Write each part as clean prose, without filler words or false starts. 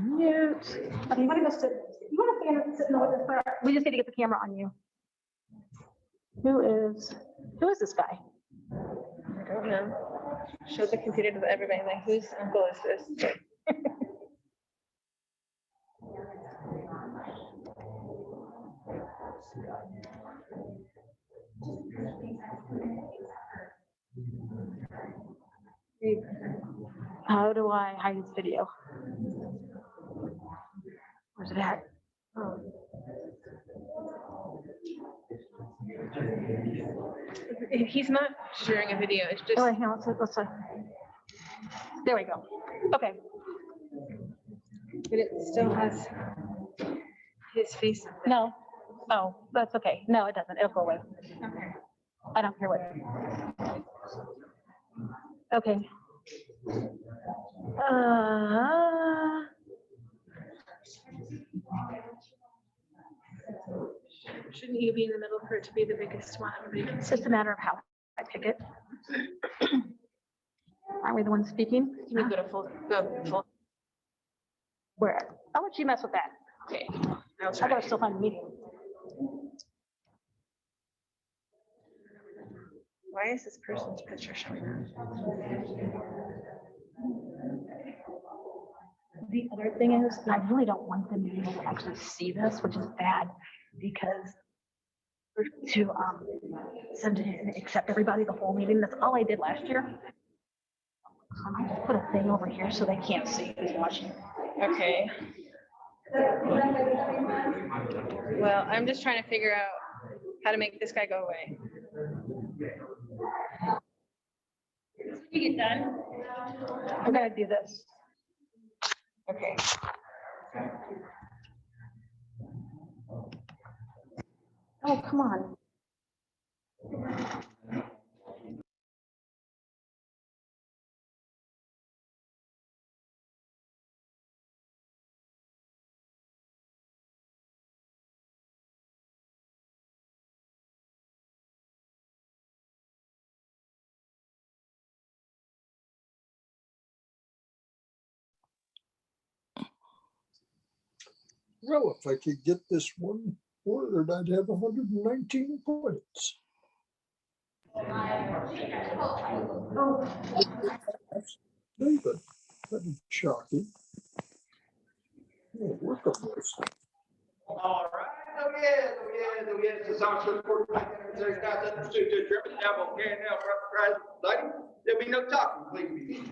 Mute. Okay, you want to go sit? You want to sit in the witness bar? We just need to get the camera on you. Who is this guy? I don't know. Show the computer to everybody, like, whose uncle is this? How do I hide his video? Where's it at? Oh. He's not sharing a video, it's just. Oh, wait, here, let's there we go. Okay. But it still has his face on it. No. Oh, that's okay. No, it doesn't. It'll go away. Okay. I don't care what. Okay. Shouldn't you be in the middle for it to be the biggest one? Everybody can It's see. just a matter of how I pick it. Aren't we the ones speaking? Can you go to full, Where? I'll let you mess with that. okay, I'll I try. gotta still find the meeting. Why is this person's picture showing up? The other thing is, I really don't want them to be able to actually see this, which is bad, because to send it and accept everybody the whole meeting, that's all I did last year. I just put a thing over here so they can't see who's watching. Okay. Well, I'm just trying to figure out how to make this guy go away. You get done? I'm gonna do this. Okay. Oh, come on. Well, if I could get this one word, I'd have 119 points. David, that is shocking. Oh, work on this. All right, oh yes, it's our support. There's guys understood to German devil can now prize lady. There'll be no talking, please.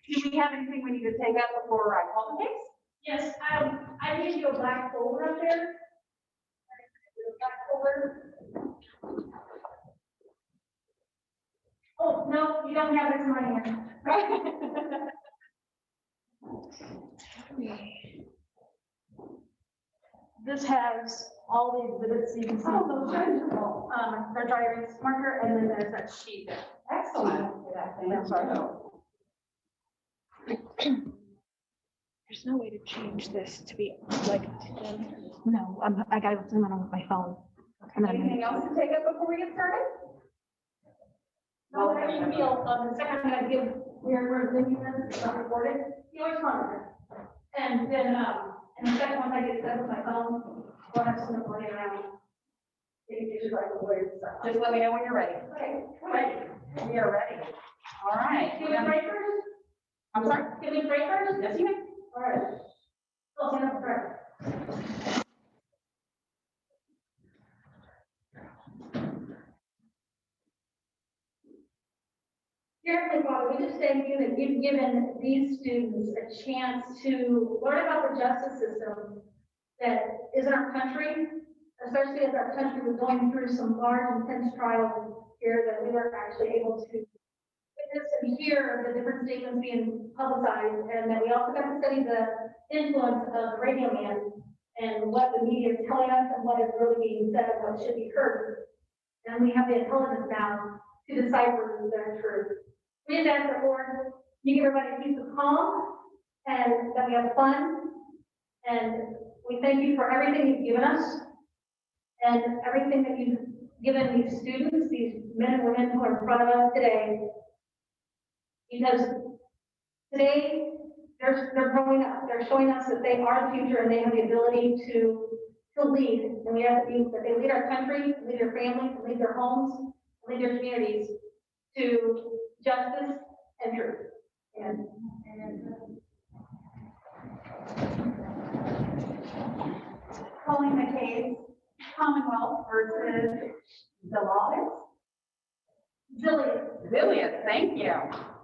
Do we have anything we need to take up before I call the case? Yes, I gave you a black folder up there. Black folder. Oh, no, you don't have it in my hand. This has all the exhibits you can see. Oh, those are- The dry erase marker, and then there's that sheet. Excellent. I'm sorry. There's no way to change this to be like. No, I got it on my phone. And then I'm Anything else to take up before we get started? No, how do you feel, the second I'm gonna give, we're thinking this, it's not recorded, you always monitor. And then, and the second one I get set with my phone, we'll have some recording around. You can just like the words, stuff. Just let me know when you're ready. Okay, ready? We are ready. All right. Give me breakers? I'm sorry? Give me breakers? Yes, you may. All right. Oh, stand up first. Dear Heavenly Father, we just thank you that you've given these students a chance to learn about the justice system that is in our country, especially as our country was going through some large, intense trials here that we were actually able to witness and hear the different statements being publicized, and that we also got to study the influence of the radio man and what the media is telling us and what is really being said and what should be heard. And we have the intelligence now to decipher that truth. We just ask the Lord, you give everybody a piece of calm and that we have fun. And we thank you for everything you've given us and everything that you've given these students, these men and women who are in front of us today. Because today, they're growing up, they're showing us that they are the future and they have the ability to lead. And we have to be, that they lead our country, lead their families, lead their homes, lead their communities to justice and truth. And Calling the case Commonwealth versus the law. Zillion. Brilliant, thank you.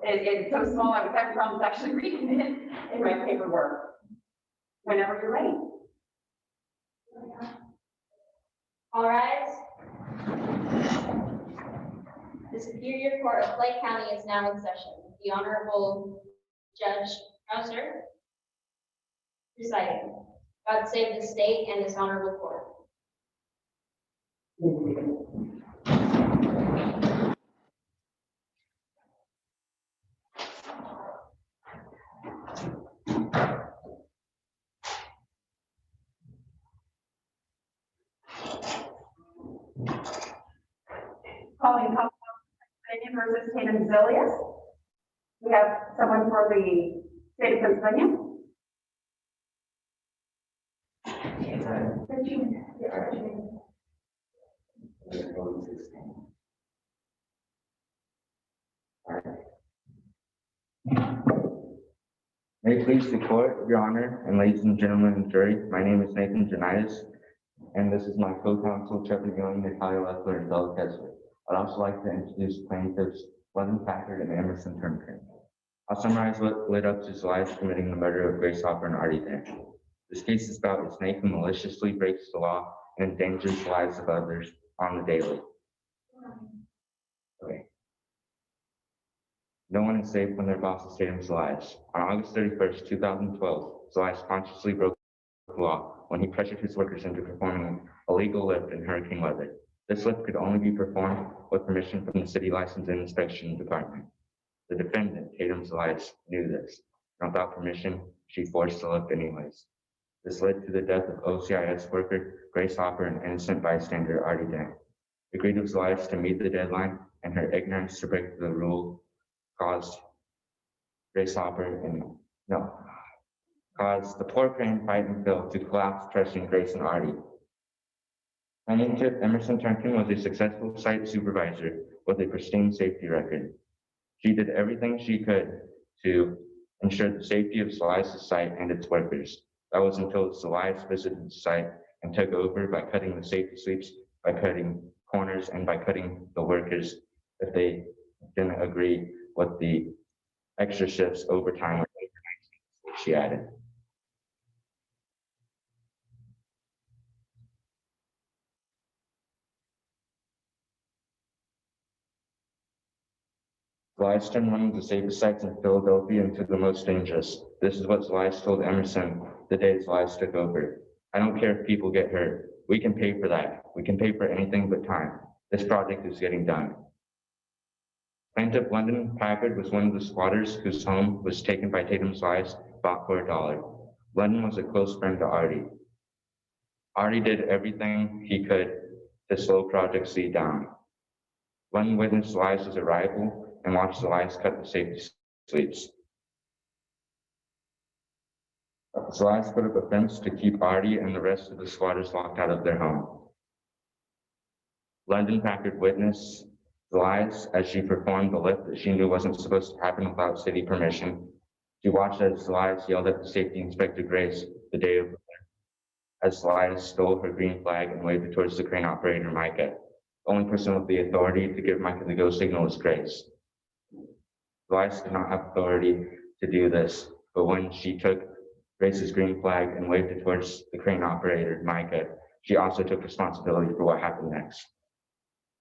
It's so small, I was having problems actually reading it in my paperwork. Whenever you're ready. All right. The Superior Court of Lake County is now in session. The Honorable Judge Hauser presiding. God save the state and this honorable court. Calling Commonwealth Pennsylvania versus Tatum Zilius. We have someone for the state of Pennsylvania. May it please the court, your honor, and ladies and gentlemen of the jury, my name is Nathan Janitis, and this is my co-counsel, Trevor Young, Natalia Leffler, and Bella Kessler. I'd also like to introduce plaintiffs London Packard and Emerson Turnker. I'll summarize what led up to Zilius committing the murder of Grace Hopper and Artie Dent. This case is about a snake who maliciously breaks the law and endangers the lives of others on the daily. Okay. No one is safe when their boss is Tatum Zilius. On August 31st, 2012, Zilius consciously broke the law when he pressured his workers into performing a illegal lift in hurricane weather. This lift could only be performed with permission from the city license and inspection department. The defendant, Tatum Zilius, knew this, and without permission, she forced the lift anyways. This led to the death of OCIS worker Grace Hopper and innocent bystander Artie Dent. The greed of Zilius to meet the deadline and her ignorance to break the rule caused Grace Hopper caused the poor crane fight and fail to collapse, crushing Grace and Artie. Plaintiff Emerson Turnkin was a successful site supervisor with a pristine safety record. She did everything she could to ensure the safety of Zilius' site and its workers. That was until Zilius visited the site and took over by cutting the safety sweeps, by cutting corners, and by cutting the workers if they didn't agree with the extra shifts, overtime, she added. Zilius turned one of the safest sites in Philadelphia into the most dangerous. This is what Zilius told Emerson the day Zilius took over. I don't care if people get hurt. We can pay for that. We can pay for anything but time. This project is getting done. Plaintiff London Packard was one of the squatters whose home was taken by Tatum Zilius, bought for $1. London was a close friend to Artie. Artie did everything he could to slow Project C down. London witnessed Zilius' arrival and watched Zilius cut the safety sweeps. Zilius put up a fence to keep Artie and the rest of the squatters locked out of their home. London Packard witnessed Zilius as she performed the lift that she knew wasn't supposed to happen without city permission. She watched as Zilius yelled at the safety inspector Grace the day of the lift, as Zilius stole her green flag and waved it towards the crane operator Micah. The only person with the authority to give Micah the go signal was Grace. Zilius did not have authority to do this, but when she took Grace's green flag and waved it towards the crane operator Micah, she also took responsibility for what happened next.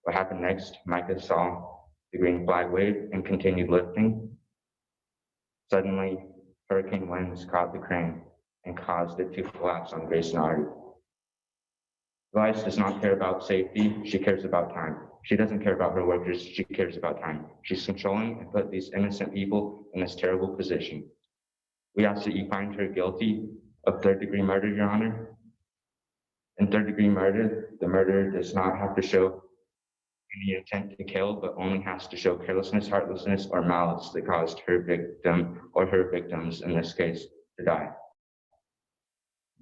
What happened next, Micah saw the green flag wave and continued lifting. Suddenly, hurricane winds caught the crane and caused it to collapse on Grace and Artie. Zilius does not care about safety, she cares about time. She doesn't care about her workers, she cares about time. She's controlling and put these innocent people in this terrible position. We ask that you find her guilty of third-degree murder, Your Honor. In third-degree murder, the murderer does not have to show any intent to kill, but only has to show carelessness, heartlessness, or malice that caused her victim or her victims, in this case, to die.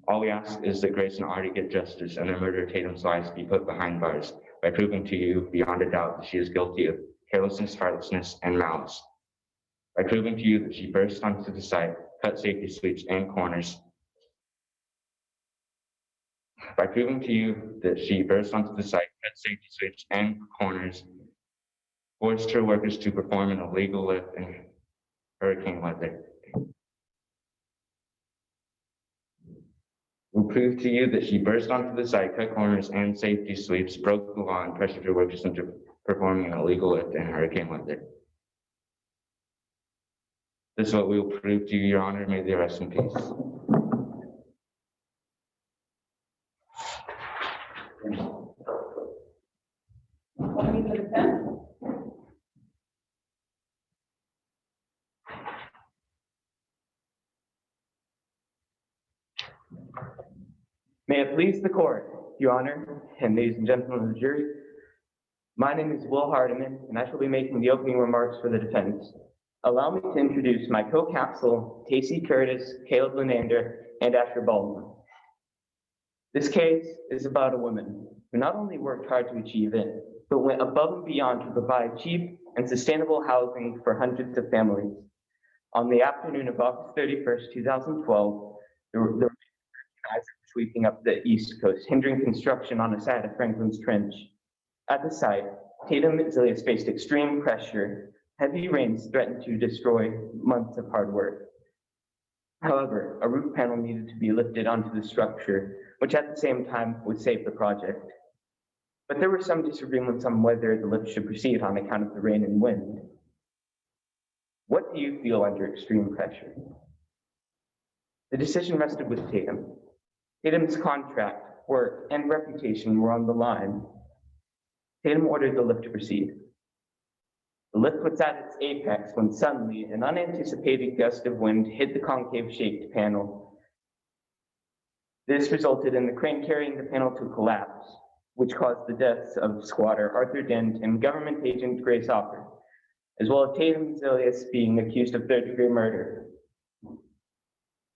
All we ask is that Grace and Artie get justice and their murderer Tatum's life be put behind bars by proving to you beyond a doubt that she is guilty of carelessness, heartlessness, and malice. By proving to you that she burst onto the site, cut safety sweeps and corners. By proving to you that she burst onto the site, cut safety sweeps and corners, forced her workers to perform an illegal lift in hurricane weather. We prove to you that she burst onto the site, cut corners and safety sweeps, broke the law, and pressured her workers into performing an illegal lift in hurricane weather. This is what we will prove to you, Your Honor. May they rest in peace. May it please the court, Your Honor, and ladies and gentlemen of the jury. My name is Will Hardiman, and I shall be making the opening remarks for the defense. Allow me to introduce my co-counsel, Tacey Curtis, Caleb Lenander, and Asher Baldwin. This case is about a woman who not only worked hard to achieve it, but went above and beyond to provide cheap and sustainable housing for hundreds of families. On the afternoon of August 31st, 2012, there were sweeping up the East Coast, hindering construction on the side of Franklin's Trench. At the site, Tatum Zilius faced extreme pressure. Heavy rains threatened to destroy months of hard work. However, a roof panel needed to be lifted onto the structure, which at the same time would save the project. But there were some disagreements on whether the lift should proceed on account of the rain and wind. What do you feel under extreme pressure? The decision rested with Tatum. Tatum's contract, work, and reputation were on the line. Tatum ordered the lift to proceed. The lift was at its apex when suddenly an unanticipated gust of wind hit the concave-shaped panel. This resulted in the crane carrying the panel to collapse, which caused the deaths of squatter Arthur Dent and government agent Grace Hopper, as well as Tatum Zilius being accused of third-degree murder.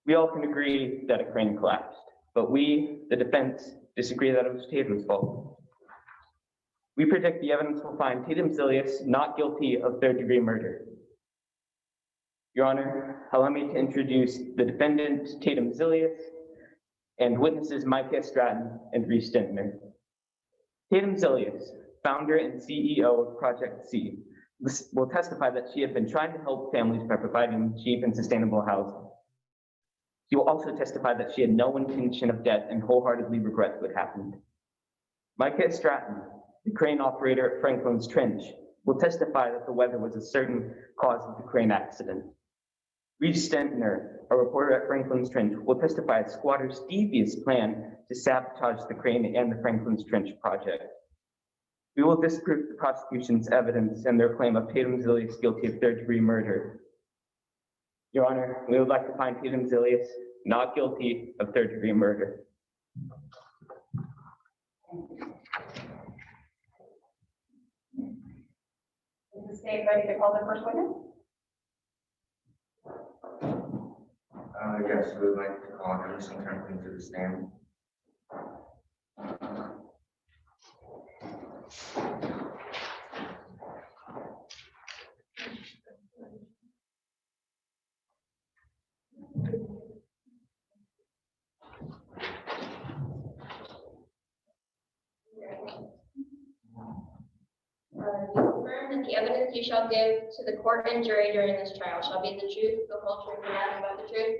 We all can agree that a crane collapsed, but we, the defense, disagree that it was Tatum's fault. We predict the evidence will find Tatum Zilius not guilty of third-degree murder. Your Honor, allow me to introduce the defendant, Tatum Zilius, and witnesses Micah Stratton and Reese Stentner. Tatum Zilius, founder and CEO of Project C, will testify that she had been trying to help families by providing cheap and sustainable housing. She will also testify that she had no intention of death and wholeheartedly regrets what happened. Micah Stratton, the crane operator at Franklin's Trench, will testify that the weather was a certain cause of the crane accident. Reese Stentner, a reporter at Franklin's Trench, will testify a squatter's devious plan to sabotage the crane and the Franklin's Trench project. We will disprove the prosecution's evidence and their claim of Tatum Zilius guilty of third-degree murder. Your Honor, we would like to find Tatum Zilius not guilty of third-degree murder. Is the state ready to call the first witness? Yes, we would like to call Emerson Franklin to the stand. Confirm that the evidence you shall give to the court and jury during this trial shall be the truth, the whole truth, and nothing but the truth.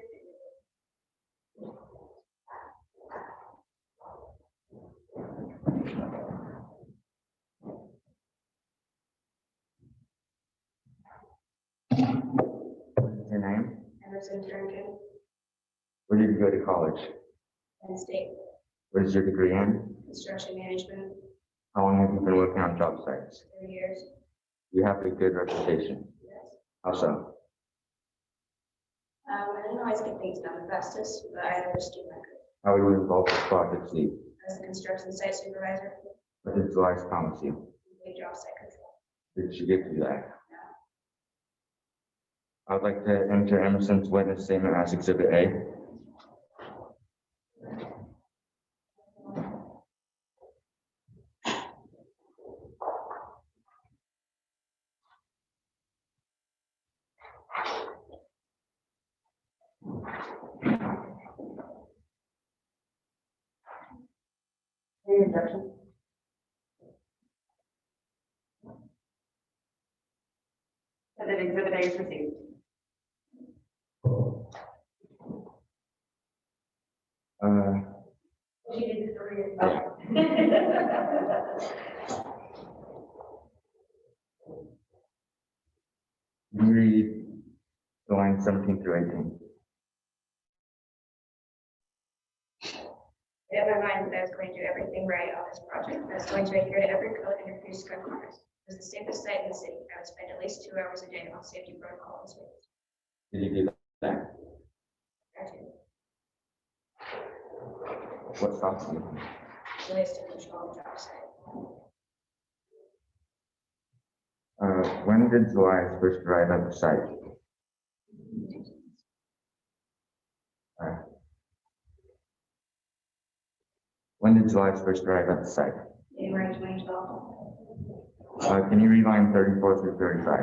What is your name? Emerson Turnkin, Where did you go to college? Penn State, What is your degree in? construction management, How long have you been working on job sites? 3 years. You have a good reputation. Yes. How so? I didn't always get things done the fastest, but I understood my good. How were you involved with Project C? As a construction site supervisor, What did Zilius promise you? big job. offsite control. Did she get to do that? I would like to enter Emerson's witness statement as Exhibit A. Any objection? And then exhibit A is received. She needs to read it. Can you read the line 17 through 18? I had in my mind that I was going to do everything right on this project. I was going to adhere to every code and refuse to cut corners. It was the safest site in the city. I would spend at least 2 hours a day on safety protocol and space. Did you do that? What stops you? Ways to control the job site. When did July first arrive at the site? When did July first arrive at the site? January 2012. Can you read line 34 through 35?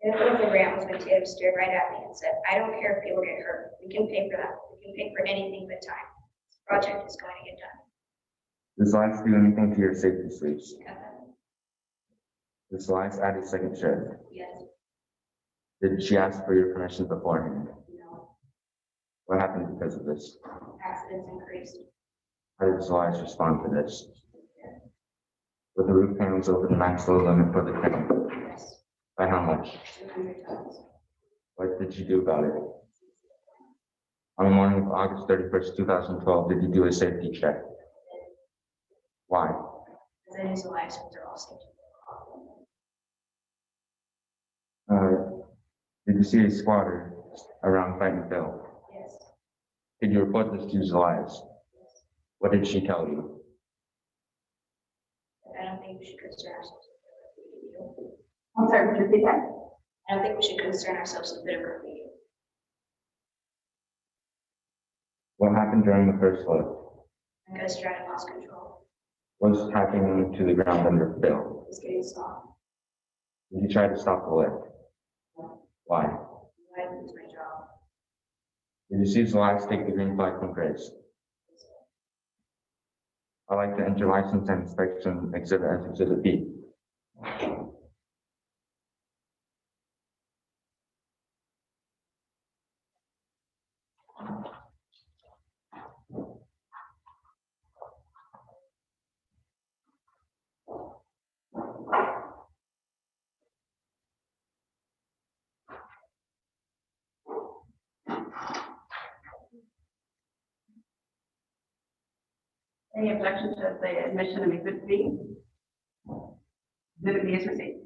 And the grant was Tim stared right at me and said, I don't care if people get hurt. We can pay for that. We can pay for anything but time. This project is going to get done. Does Elias do anything to your safety sleeves? Got that? Does Elias add a second shift? Yes. Did she ask for your permission beforehand? No. What happened because of this? Accidents increased. How did Elias respond to this? With the roof panels over the max load limit for the crane? Yes. By how much? 200 tons. What did you do about it? On the morning of August 31st, 2012, did you do a safety check? Why? Because I knew the license are all safety. Did you see a squatter around fighting Phil? Yes. Did you report this to Elias? What did she tell you? I don't think we should concern ourselves. I'm sorry, could you repeat that? I don't think we should concern ourselves with bit of graffiti. What happened during the first lift? I got Stratton lost control. What's happening to the ground under Phil? It's getting soft. Did you try to stop the lift? Why? I didn't lose my job. Did you see Elias take the green flag from Grace? I'd like to enter license and inspection exhibit as Exhibit B. Any objection to the admission of exhibit B? Exhibit B is received.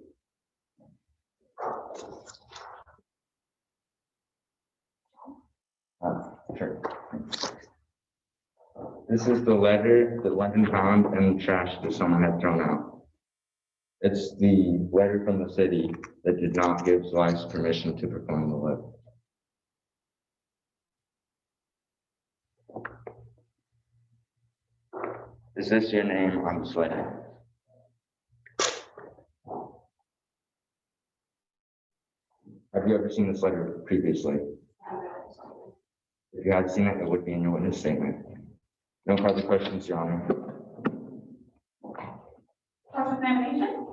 Sure. This is the letter that London found in the trash that someone had thrown out. It's the letter from the city that did not give Elias permission to perform the lift. Is this your name on this letter? Have you ever seen this letter previously? If you had seen it, it would be in your witness statement. No further questions, Your Honor. Cross-examination?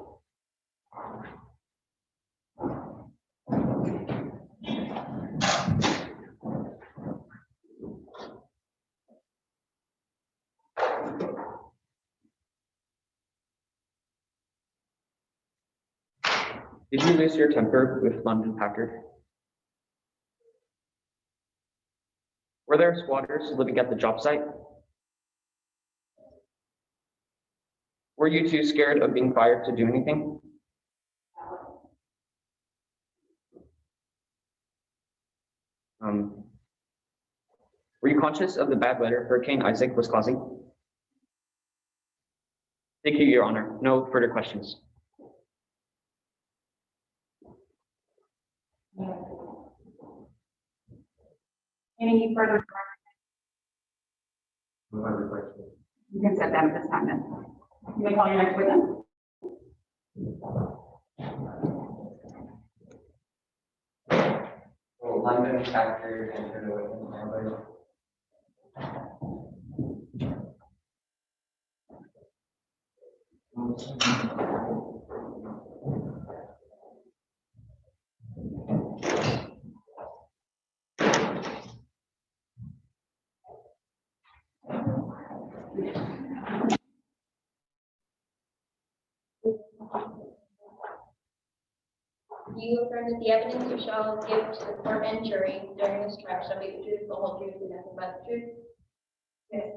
Did you lose your temper with London Packard? Were there squatters living at the job site? Were you too scared of being fired to do anything? Were you conscious of the bad weather Hurricane Isaac was causing? Thank you, Your Honor. No further questions. Any further? No other questions. You can set that at this time then. You may call your next witness. London factor into the witness. Do you affirm that the evidence you shall give to the court and jury during this trial shall be the truth, the whole truth, and nothing but the truth? Yes.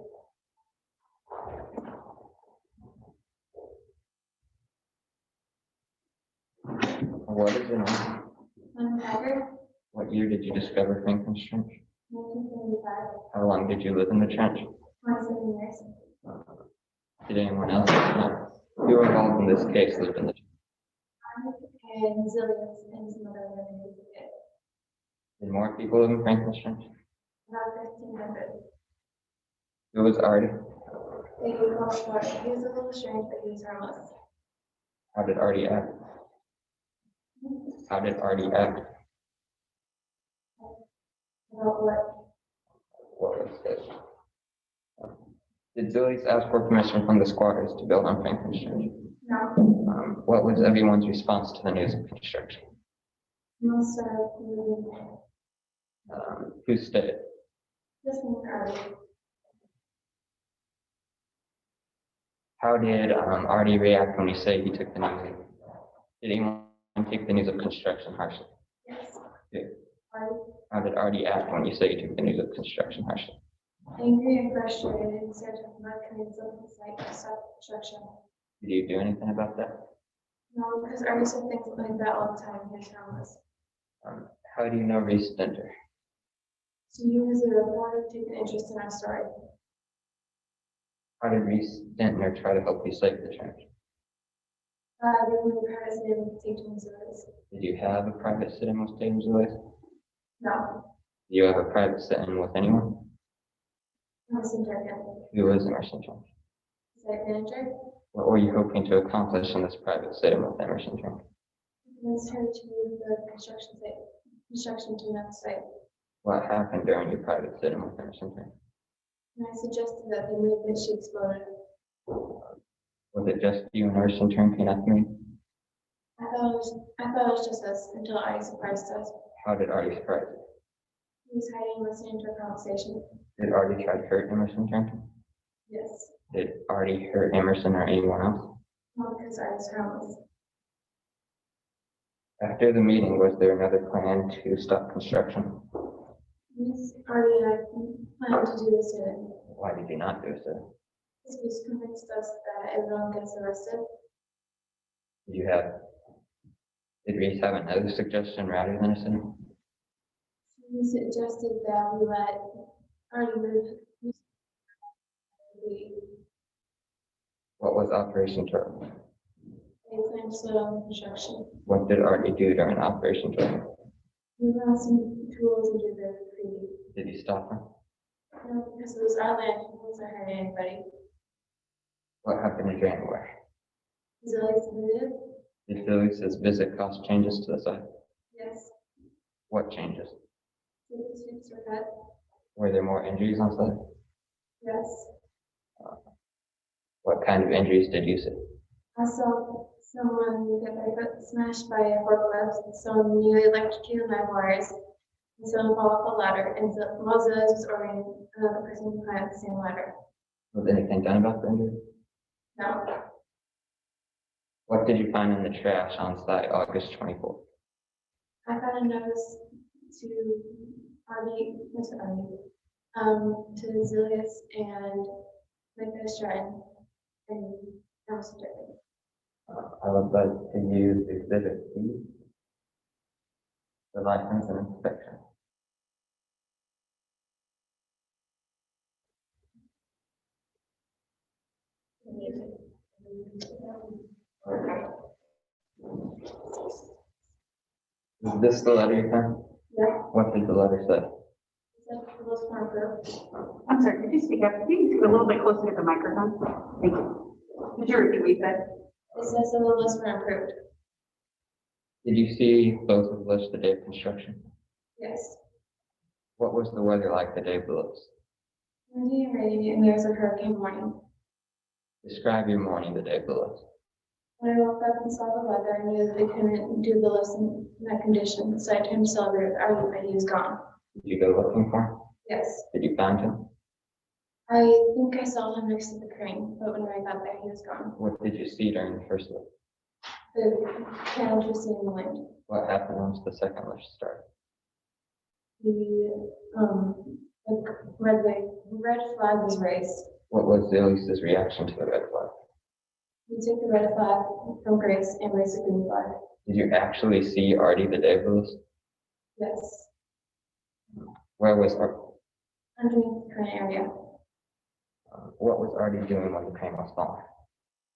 What is it? I'm Haggard, What year did you discover Franklin's Trench? 1975, How long did you live in the trench? 27 years. Did anyone else who were involved in this case live in the trench? And Zillions and some other women. Did more people live in Franklin's Trench? About 1,500. Who was Artie? They would call for, he was a little strange, but he was harmless. How did Artie act? How did Artie act? About what? What was it? Did Zillies ask for permission from the squatters to build on Franklin's Trench? No. What was everyone's response to the news of construction? Most of Who stayed? this one early. How did Artie react when you say he took the news? Did anyone take the news of construction harshly? Yes. Yeah. Artie. How did Artie act when you say you took the news of construction harshly? Angry and frustrated, and said not coming to the site to stop construction. Did you do anything about that? No, because Artie said things like that all the time. He was harmless. How do you know Reese Denter? So you as a reporter take an interest in our story. How did Reese Dentner try to help you save the trench? Giving the private city with safety service. Did you have a private sit-in with James Lewis? No. Do you have a private sit-in with anyone? Emerson Durkin. Who was Emerson Trunk? Site manager. What were you hoping to accomplish in this private sit-in with Emerson Trunk? Convinced her to move the construction to another site. What happened during your private sit-in with Emerson Trunk? And I suggested that they move that she exploded. Was it just you and Emerson Trunk and me? I thought it was just us until Artie surprised us. How did Artie surprise you? He was hiding, listening to a conversation. Did Artie try to hurt Emerson Trunk? Yes. Did Artie hurt Emerson or anyone else? Not because I was harmless. After the meeting, was there another plan to stop construction? Yes, Artie and I planned to do this in. Why did you not do so? This was convinced us that everyone gets arrested. Did Reese have another suggestion rather than a sit-in? He suggested that we let Artie move. What was Operation Turtle? They planned to slow down construction. What did Artie do during Operation Turtle? We found some tools and did the graffiti. Did you stop him? No, because it was our land, it wasn't hurting anybody. What happened in January? Zillions submitted. Did Felix's visit cause changes to the site? Yes. What changes? The streets were cut. Were there more injuries on site? Yes. What kind of injuries did you see? I saw someone get their foot smashed by a forklift, someone nearly electrocuted by wires, and someone fall off a ladder, and Moses was ordering another person to climb the same ladder. Was anything done about the injury? No. What did you find in the trash on site August 24th? I found a notice to Artie, to Zilius and Micah Stratton and Nelson Durkin. I would like to use Exhibit B, the license and inspection. Is this the letter you found? Yeah. What did the letter say? Is that the list more approved? I'm sorry, could you speak up? Could you speak a little bit closer to the microphone? Thank you. Could you repeat what you said? It says that the list were approved. Did you see both of the lists the day of construction? Yes. What was the weather like the day of the list? Windy and rainy, and there was a hurricane warning. Describe your morning the day of the list. When I woke up and saw the weather, I knew that they couldn't do the list in that condition, so I turned to celebrate that he was gone. Did you go looking for him? Yes. Did you find him? I think I saw him next to the crane, but when I got there, he was gone. What did you see during the first lift? The panels were seen in the wind. What happened once the second lift started? The red flag was raised. What was Elise's reaction to the red flag? We took the red flag from Grace and raised the green flag. Did you actually see Artie the day of the list? Yes. Where was Artie? Underneath the crane area. What was Artie doing when the crane was falling?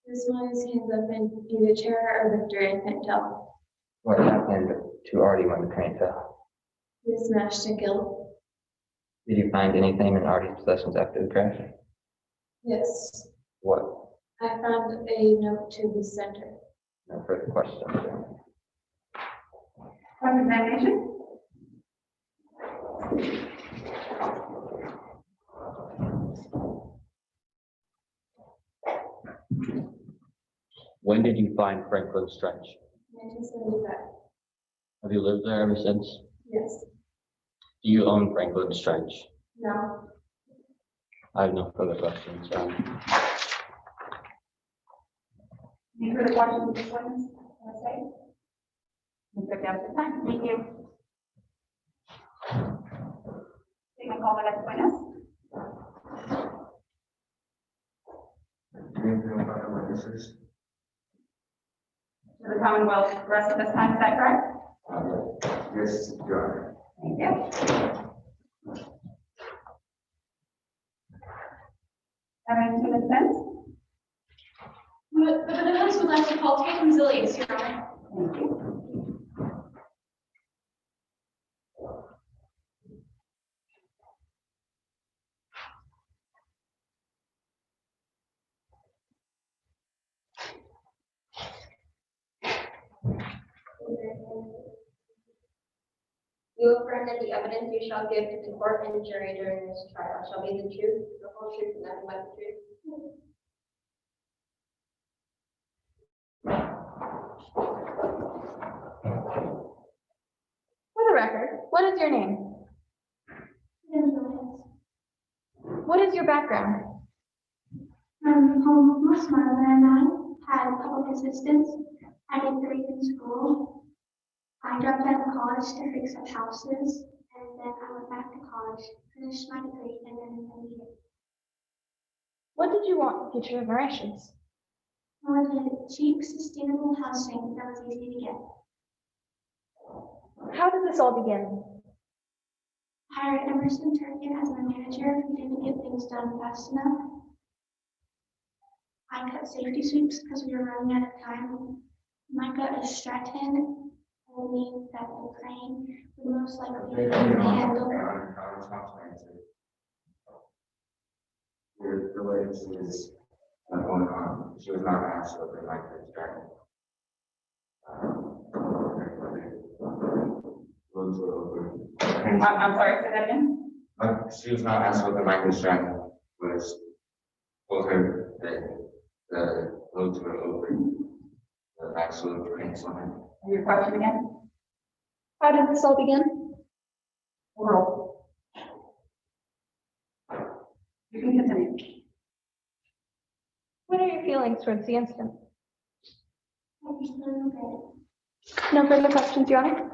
This one his hands up in either chair or lifter, and couldn't tell. What happened to Artie when the crane fell? He was smashed and killed. Did you find anything in Artie's possessions after the crash? Yes. What? I found a note to the center. No further questions. Cross-examination? When did you find Franklin Stretch? 1975. Have you lived there ever since? Yes. Do you own Franklin Stretch? No. I have no further questions. Any further questions of this witness? Want to say? You took down the time. Thank you. You can call the next witness. To the Commonwealth, the rest of this time, is that correct? Yes, Your Honor. Thank you. Having to defense? The defense would like to call Tatum Zilius, Your Honor. Thank you. You affirm that the evidence you shall give to the court and jury during this trial shall be the truth, the whole truth, and nothing but the truth? For the record, what is your name? What is your background? Home with my mother and I had public assistance. I did 3 in school. I dropped out of college to fix up houses, and then I went back to college, finished my degree, and then ended it. What did you want in future generations? I wanted cheap, sustainable housing that was easy to get. How did this all begin? I hired Emerson Turkey as my manager who didn't get things done fast enough. I cut safety sweeps because we were running out of time. Micah Stratton told me that the crane would most likely be handled. The way this is going on, she was not asked what the mic is starting. I'm sorry, say that again? She was not asked what the mic was starting, was told her that the loads were over. The absolute cranes on it. Your question again? How did this all begin? Roll. You can continue. What are your feelings towards the incident? I just don't know. No further questions, Your Honor?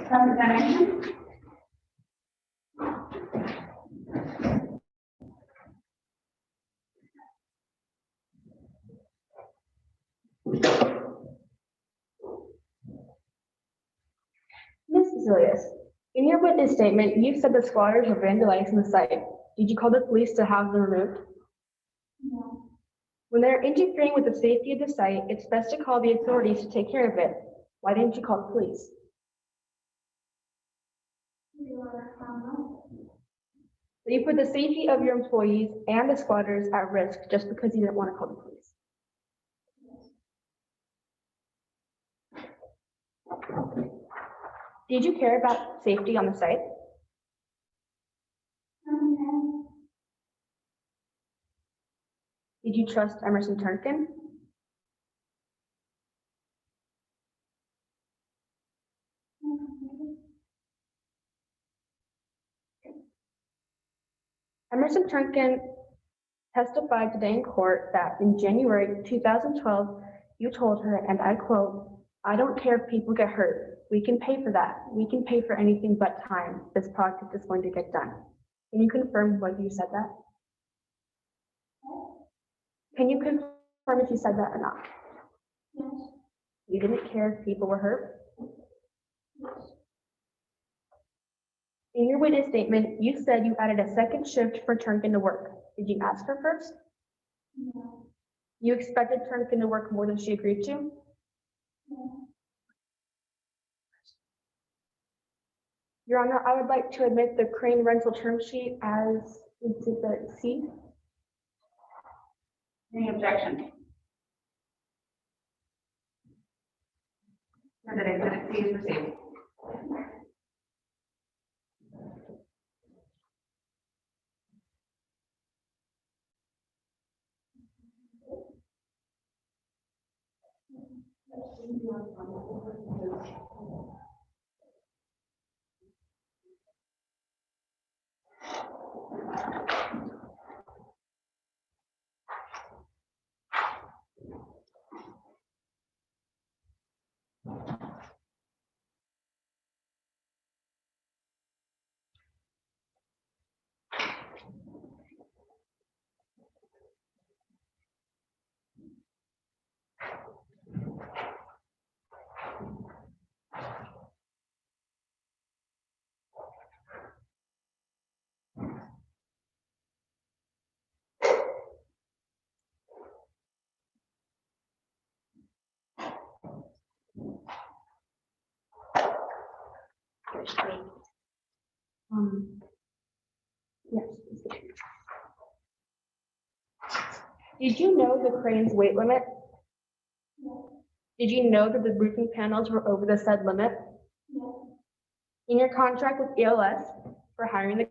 Cross-examination? Ms. Zilius, in your witness statement, you said the squatters were vandalizing the site. Did you call the police to have them removed? No. When they're interfering with the safety of the site, it's best to call the authorities to take care of it. Why didn't you call the police? So you put the safety of your employees and the squatters at risk just because you didn't want to call the police. Did you care about safety on the site? Did you trust Emerson Turnkin? Emerson Turnkin testified today in court that in January 2012, you told her, and I quote, "I don't care if people get hurt. We can pay for that. We can pay for anything but time. This project is going to get done." Can you confirm whether you said that? Can you confirm if you said that or not? Yes. You didn't care if people were hurt? In your witness statement, you said you added a second shift for Turnkin to work. Did you ask her first? No. You expected Turnkin to work more than she agreed to? No. Your Honor, I would like to admit the crane rental term sheet as Exhibit C. Any objection? And that exhibit C is received. Yes. Did you know the crane's weight limit? Did you know that the roofing panels were over the said limit? In your contract with ELS for hiring the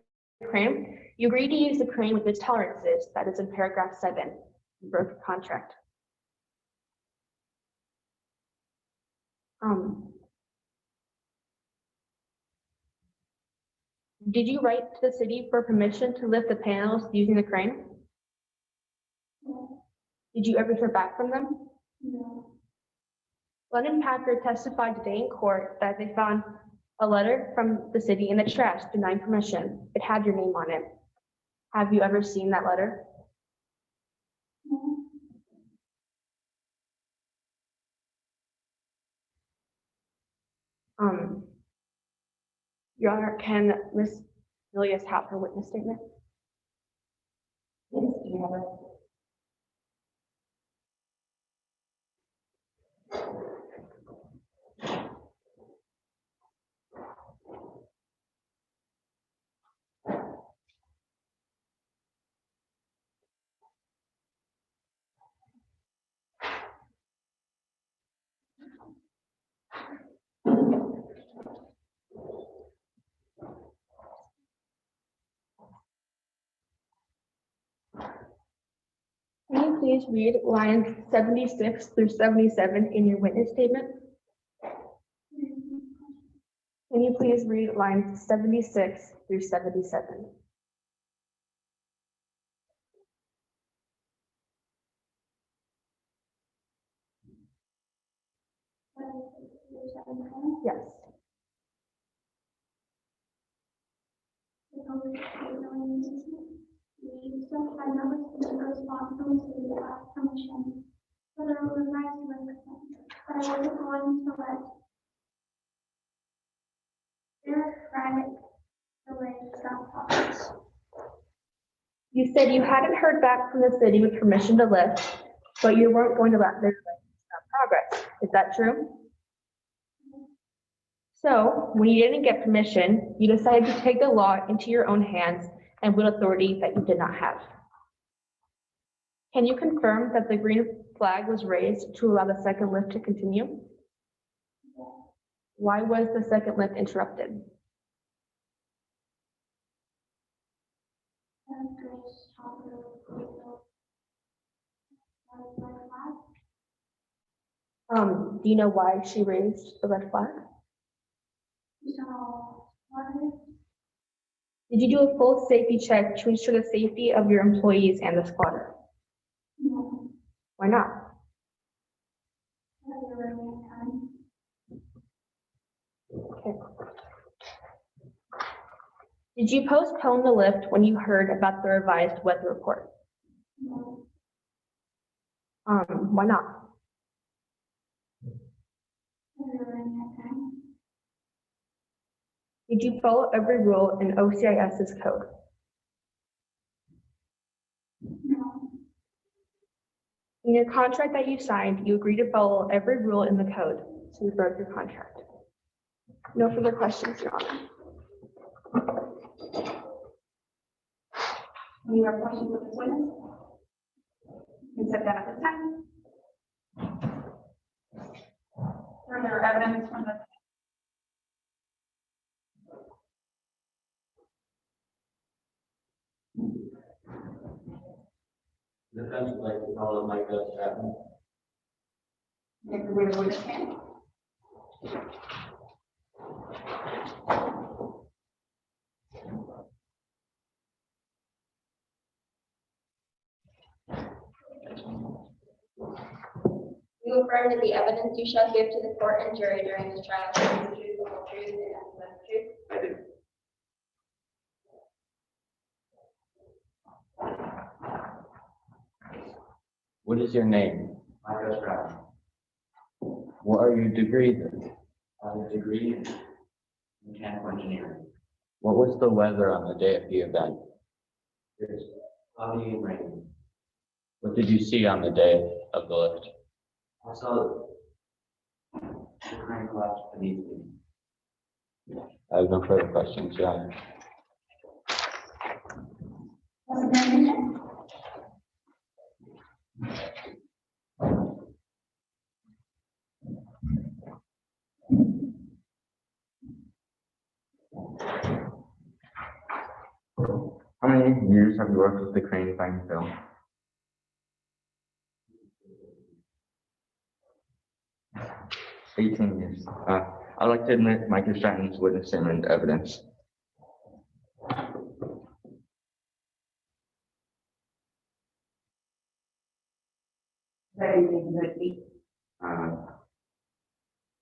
crane, you agreed to use the crane with its tolerances, that is in paragraph 7. You broke the contract. Did you write to the city for permission to lift the panels using the crane? Did you ever hear back from them? No. Lennon Packard testified today in court that they found a letter from the city in the trash denying permission. It had your name on it. Have you ever seen that letter? No. Your Honor, can Ms. Milius have her witness statement? Yes, do you have it? Can you please read lines 76 through 77 in your witness statement? Can you please read lines 76 through 77? Yes. We still had no response from the city to ask permission for the right to work, but I wasn't going to let their private delay stop process. You said you hadn't heard back from the city with permission to lift, but you weren't going to let their delay stop progress. Is that true? So when you didn't get permission, you decided to take the law into your own hands and wield authority that you did not have. Can you confirm that the green flag was raised to allow the second lift to continue? Why was the second lift interrupted? Do you know why she raised the red flag? Did you do a full safety check to ensure the safety of your employees and the squatter? No. Why not? Okay. Did you postpone the lift when you heard about the revised weather report? No. Why not? Did you follow every rule in OCIS's code? No. In your contract that you signed, you agreed to follow every rule in the code, so you broke your contract. No further questions, Your Honor. Any more questions with this witness? You can sit down at this time. Further evidence from the Defense would like to call up Micah Stratton. if the witness can. You affirm that the evidence you shall give to the court and jury during this trial is the truth, the whole truth, and nothing but the truth. I do. What is your name? Micah Stratton. What are your degrees in? I have a degree in mechanical engineering. What was the weather on the day of the event? It's cloudy and rainy. What did you see on the day of the lift? I saw the crane collapse beneath me. I have no further questions, Your Honor. Cross-examination? How many years have you worked with the crane fighting Phil? $18 years. I'd like to admit Micah Stratton's witness statement into evidence. Is that anything that we,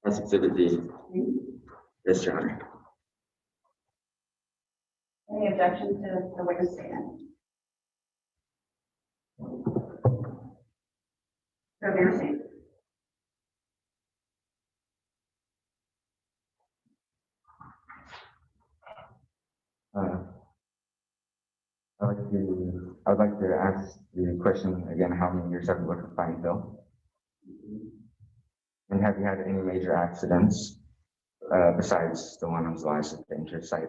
That's exhibit D. Yes, Your Honor. any objection to the witness statement? So they're saying, I'd like to ask the question again, how many years have you worked with fighting Phil? And have you had any major accidents besides the one on Elias at the Danger site?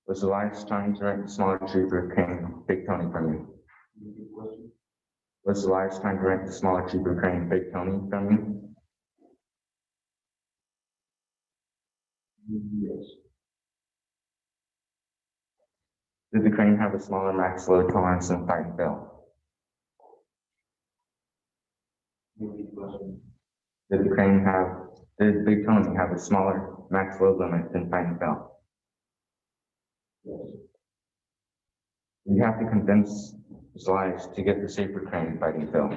Was Elias trying to rent the smaller cheaper crane Big Tony from you? Was Elias trying to rent the smaller cheaper crane Big Tony from you? Yes. Did the crane have a smaller max load tolerance than fighting Phil? Did Big Tony have a smaller max load limit than fighting Phil? You have to convince Elias to get the safer crane fighting Phil.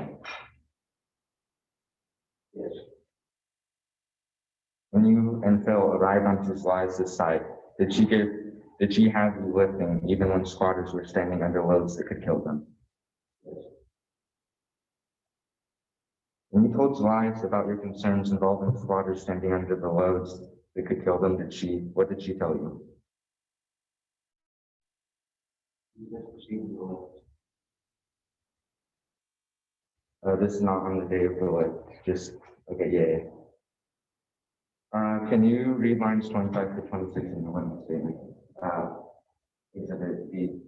Yes. When you and Phil arrived onto Elias' side, did she have you lifting even when squatters were standing under loads that could kill them? When you told Elias about your concerns involving squatters standing under the loads that could kill them, what did she tell you? This is not on the day of the lift, just, okay, yeah. Can you read lines 25 to 26 in the witness statement? Exhibit B.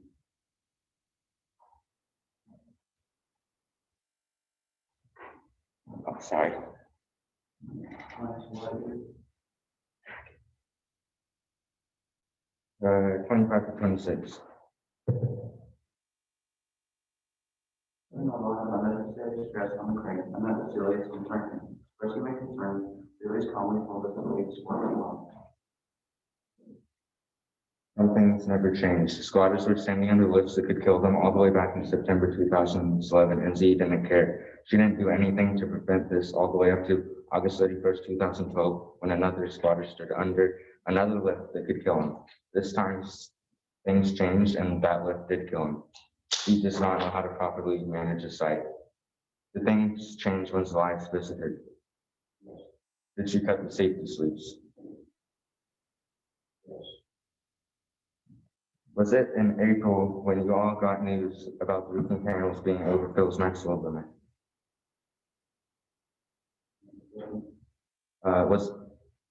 Oh, sorry. 25 to 26. Unnecessary stress on the crane, and that the Celia's concern, expressing my concern, Celia's calmly told us that the weeks were long. Some things never changed. Squatters were standing under lifts that could kill them all the way back in September 2011, and Z didn't care. She didn't do anything to prevent this all the way up to August 31st, 2012, when another squatter stood under another lift that could kill him. This time, things changed, and that lift did kill him. He does not know how to properly manage a site. The things changed when Elias visited. Did she cut the safety sleeves? Was it in April when you all got news about the roofing panels being over Phil's maximum limit?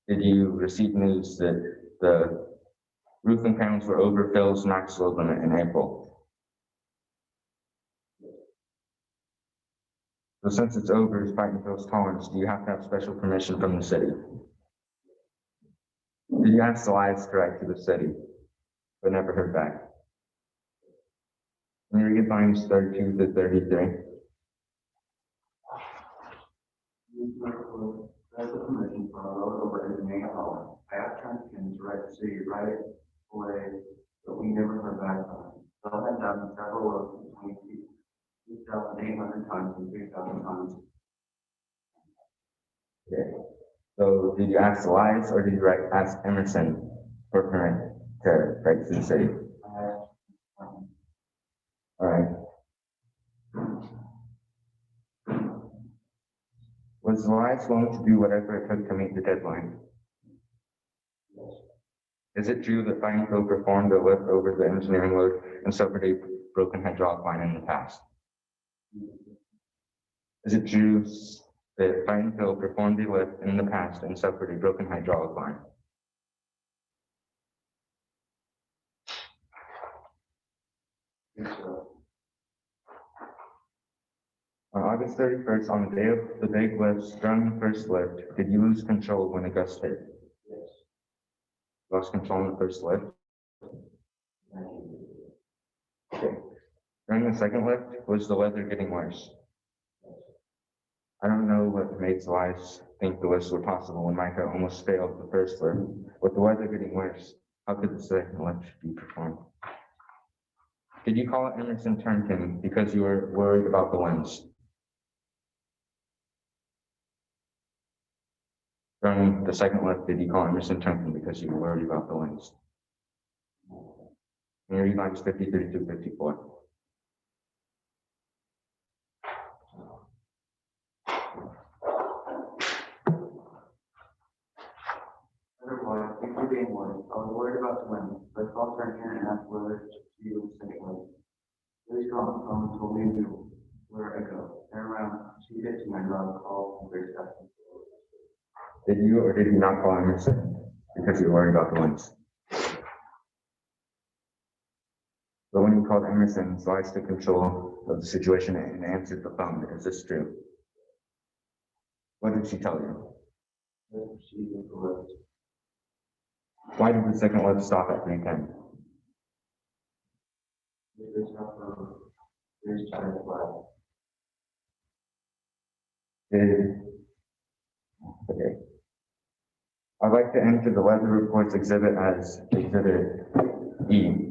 Did you receive news that the roofing panels were over Phil's max load limit in April? So since it's over fighting Phil's tolerance, do you have to have special permission from the city? Did you ask Elias to write to the city, but never heard back? Can you read lines 32 to 33? As a permission for a road over his main hall, I asked Trenton to write the city right away, but we never heard back from him. Phil had done several roads between 2,800 tons and 3,000 tons. Okay. So did you ask Elias or did you ask Emerson for permit to write to the city? All right. Was Elias willing to do whatever it took to meet the deadline? Is it true that Fine Phil performed a lift over the engineering load and suffered a broken hydraulic line in the past? Is it true that Fine Phil performed a lift in the past and suffered a broken hydraulic line? On August 31st, on the day of the big lifts during the first lift, did you lose control when the gust hit? Yes. Lost control in the first lift? Okay. During the second lift, was the weather getting worse? I don't know what made Elias think the lifts were possible when Micah almost failed the first lift. With the weather getting worse, how could the second lift be performed? Did you call Emerson Turnkin because you were worried about the winds? During the second lift, did you call Emerson Turnkin because you were worried about the winds? Can you read lines 53 to 54? Otherwise, we were being worried. I was worried about the wind. Let's all turn here and ask whether to do the second lift. Really strong phone told me to do where I go. Turn around, she did to my dog call and very fast. Did you or did you not call Emerson because you were worried about the winds? But when you called Emerson, Elias took control of the situation and answered the phone. Is this true? What did she tell you? She did the lift. Why did the second lift stop at 310? There's nothing. There's China flag. Okay. I'd like to enter the weather reports exhibit as exhibit E.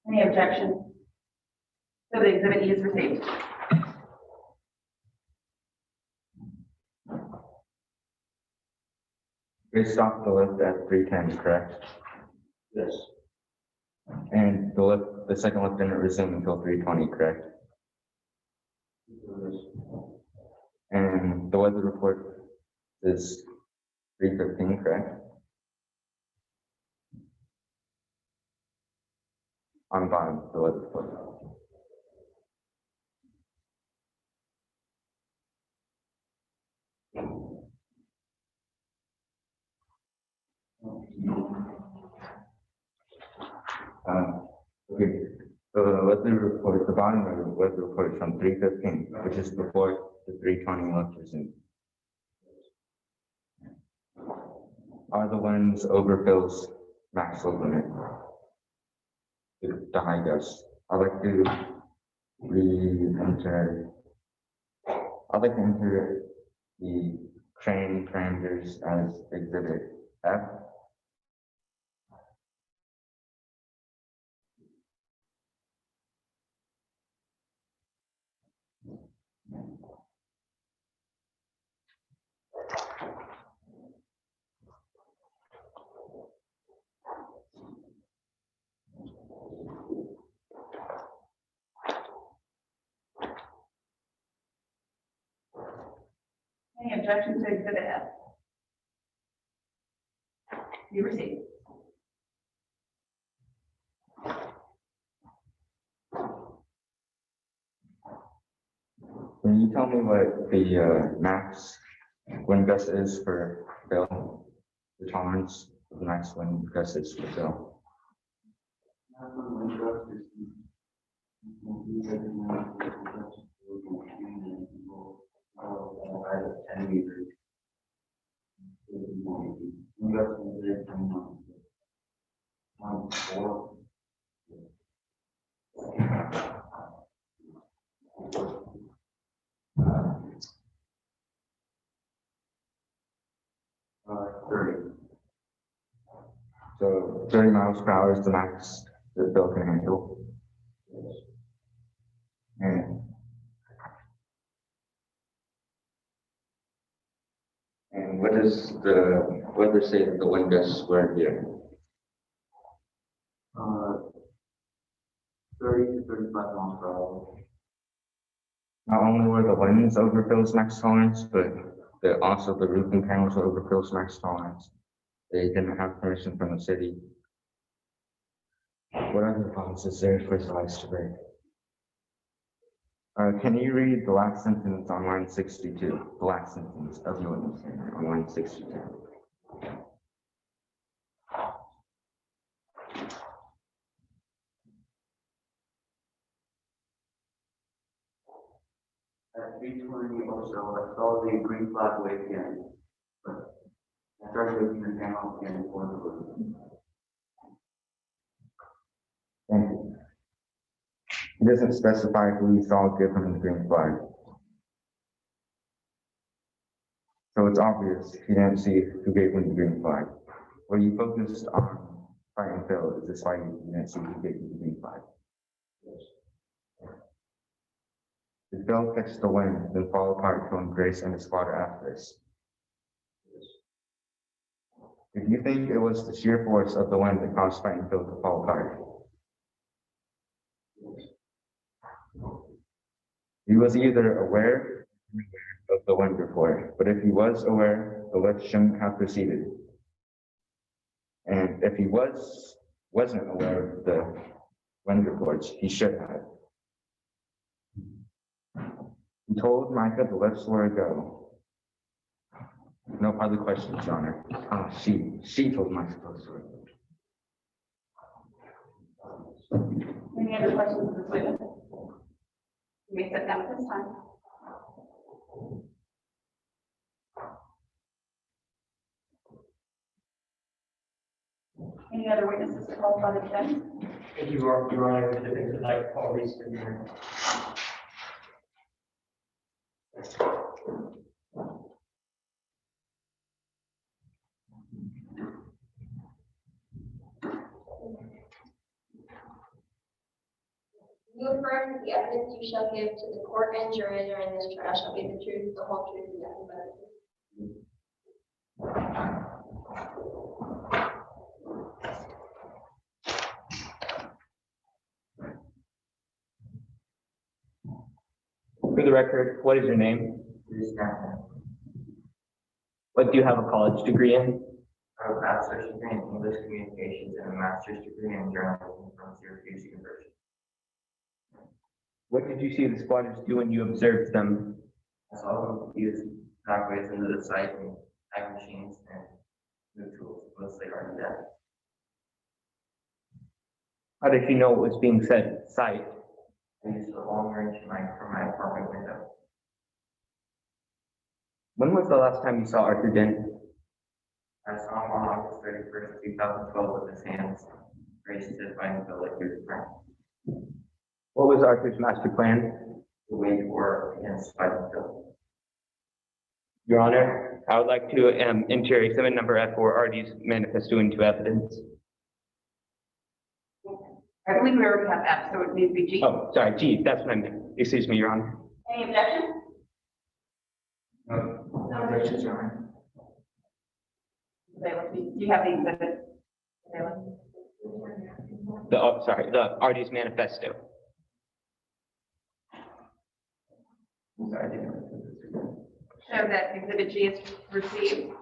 Any objection? So the exhibit E is received. They stopped the lift at 310, correct? Yes. And the second lift didn't resume until 320, correct? Yes. And the weather report is 3:15, correct? On the bottom, the left foot. Okay, so the weather report, the bottom of the weather report is from 3:15, which is before the 3:20 lectures in. Are the winds over Phil's maximum limit? The high gust. I'd like to enter the crane parameters as exhibit F. Any objection to exhibit F? You received. Can you tell me what the max wind gust is for Phil? The tolerance of the max wind gust is for Phil. So 30 miles per hour is the max that Phil can handle. And what does the weather say that the wind gusts were here? 30 to 35 miles per hour. Not only were the winds over Phil's max tolerance, but also the roofing panels were over Phil's max tolerance. They didn't have permission from the city. What other problems is there for slides to break? Can you read the last sentence on line 62? The last sentence of the witness statement on line 62. At 3:20 or so, I saw the green flag wave again. But I started looking the panel again for the room. Thank you. It doesn't specify who you saw give him the green flag. So it's obvious he didn't see who gave him the green flag. Were you focused on fighting Phil? Is this why you didn't see who gave him the green flag? Did Phil catch the wind, then fall apart, killing Grace and his father after this? If you think it was the sheer force of the wind that caused fighting Phil to fall apart, he was either aware of the wind report, but if he was aware, the lift shouldn't have proceeded. And if he wasn't aware of the wind reports, he should have. He told Micah the lifts were a go. No other questions, Your Honor. She told Micah the lifts were a go. Any other questions of this witness? You may sit down at this time. Any other witnesses called by the defense? Thank you, Your Honor, the defense would like Paul Reese to be here. You affirm that the evidence you shall give to the court and jury during this trial shall be the truth, the whole truth, and nothing but the truth. For the record, what is your name? What What do you have a college degree in? I have a bachelor's degree in English communications and a master's degree in journalism from Syracuse University. What did you see the squatters do when you observed them? I saw them use pathways into the site and type machines and new tools, mostly already dead. How did you know what was being said? Site. I used a long range mic from my apartment window. When was the last time you saw Arthur Dent? I saw him on August 31st, 2012 with his hands raised to find the liquid print. What was Arthur's master plan? To wage war against fighting Phil. Your Honor, I would like to enter exhibit number F for Artie's manifesto into evidence. I believe we already have F, so it needs to be G. Oh, sorry, G, that's what I meant. Excuse me, Your Honor. Any objection? No objections, Your Honor. Do you have the exhibit? The Artie's manifesto. Sorry, I didn't. Show that exhibit G is received.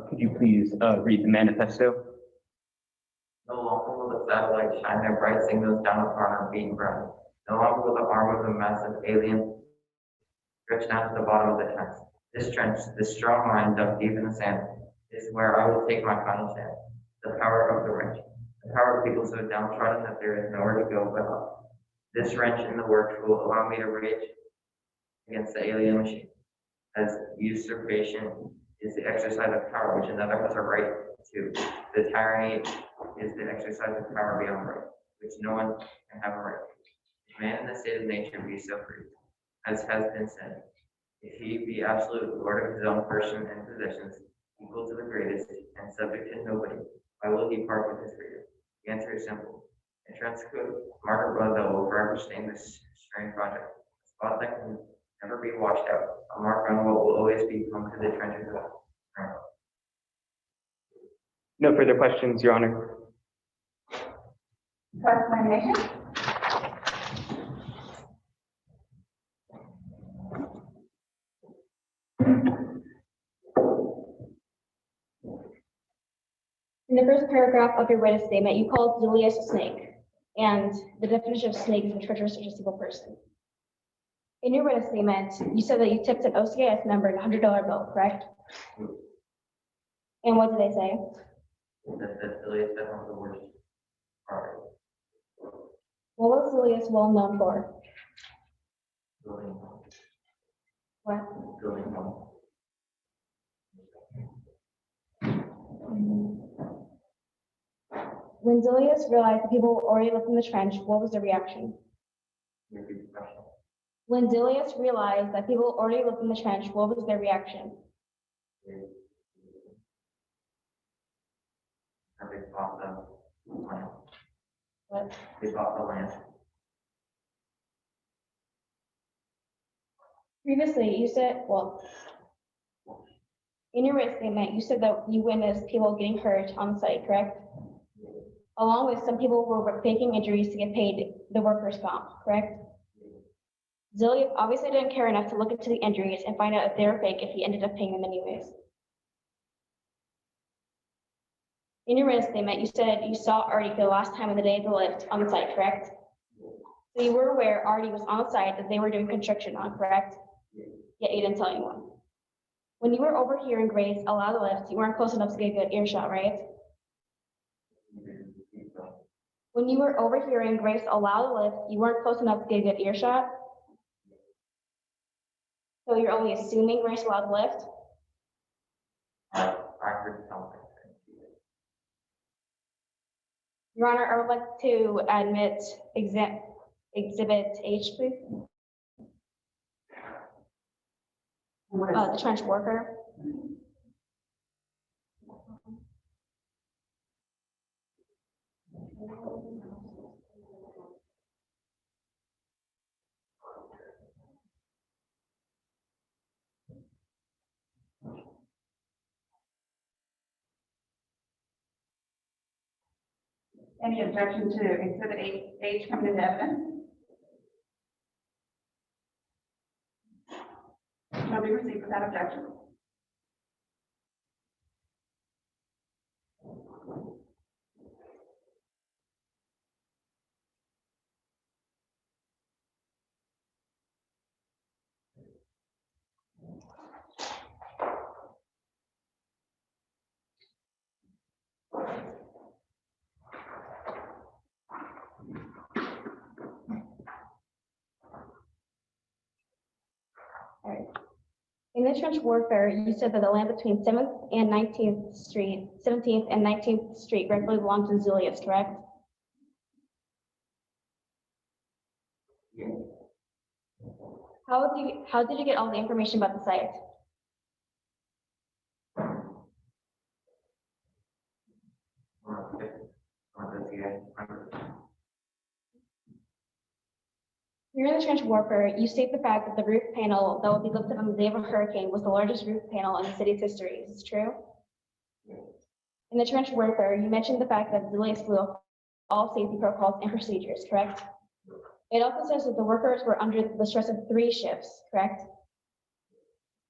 Could you please read the manifesto? No longer will the satellites shine their bright signals down upon our beating ground. No longer will the arm of the massive alien stretch down to the bottom of the trench. This trench, this strong line dug deep in the sand, is where I will take my final stand. The power of the wrench. The power of people so downtrodden that there is nowhere to go but up. This wrench in the works will allow me to rage against the alien machine. As usurpation is the exercise of power which another has a right to. The tyranny is the exercise of power beyond right, which no one can have a right to. If man in the state of nature be so free, as has been said, if he be absolute lord of his own person and possessions, equal to the greatest, and subject to nobody, why will he part with his freedom? The answer is simple. In Transco, Margaret Blundell will forever stain this strange project, a spot that can never be washed out, a mark on what will always be home to the trenches of Transco. No further questions, Your Honor. Cross-examination? In the first paragraph of your written statement, you called Julius a snake, and the definition of snake is a treacherous or deceitful person. In your written statement, you said that you tipped an OCIS member a $100 bill, correct? And what did they say? That Julius said one of the worst part. What was Julius well known for? Building, What? building home. When Julius realized the people were already left in the trench, what was the reaction? Repeat the question. When Julius realized that people were already left in the trench, what was their reaction? They bought the land. What? They bought the land. Previously, you said, well, in your written statement, you said that you witnessed people getting hurt on site, correct? Along with some people who were faking injuries to get paid the workers' comp, correct? Julius obviously didn't care enough to look into the injuries and find out if they were fake if he ended up paying them anyways. In your written statement, you said you saw Artie for the last time on the day of the lift on the site, correct? So you were aware Artie was on the site that they were doing construction on, correct? Yet you didn't tell anyone. When you were overhearing Grace allow the lift, you weren't close enough to get a good earshot, right? When you were overhearing Grace allow the lift, you weren't close enough to get a good earshot? So you're only assuming Grace allowed the lift? I heard something. Your Honor, I would like to admit exhibit H, please. The trench worker. Any objection to exhibit H coming into evidence? Shall be received without objection. Alright. In the trench warfare, you said that the land between 7th and 19th Street, 17th and 19th Street rightfully belonged to Zulius, correct? Yeah. How did you get all the information about the site? During the trench warfare, you state the fact that the roof panel that will be lifted on the day of a hurricane was the largest roof panel in the city's history. Is this true? In the trench warfare, you mentioned the fact that Zulius flew all safety protocols and procedures, correct? It also says that the workers were under the stress of 3 shifts, correct?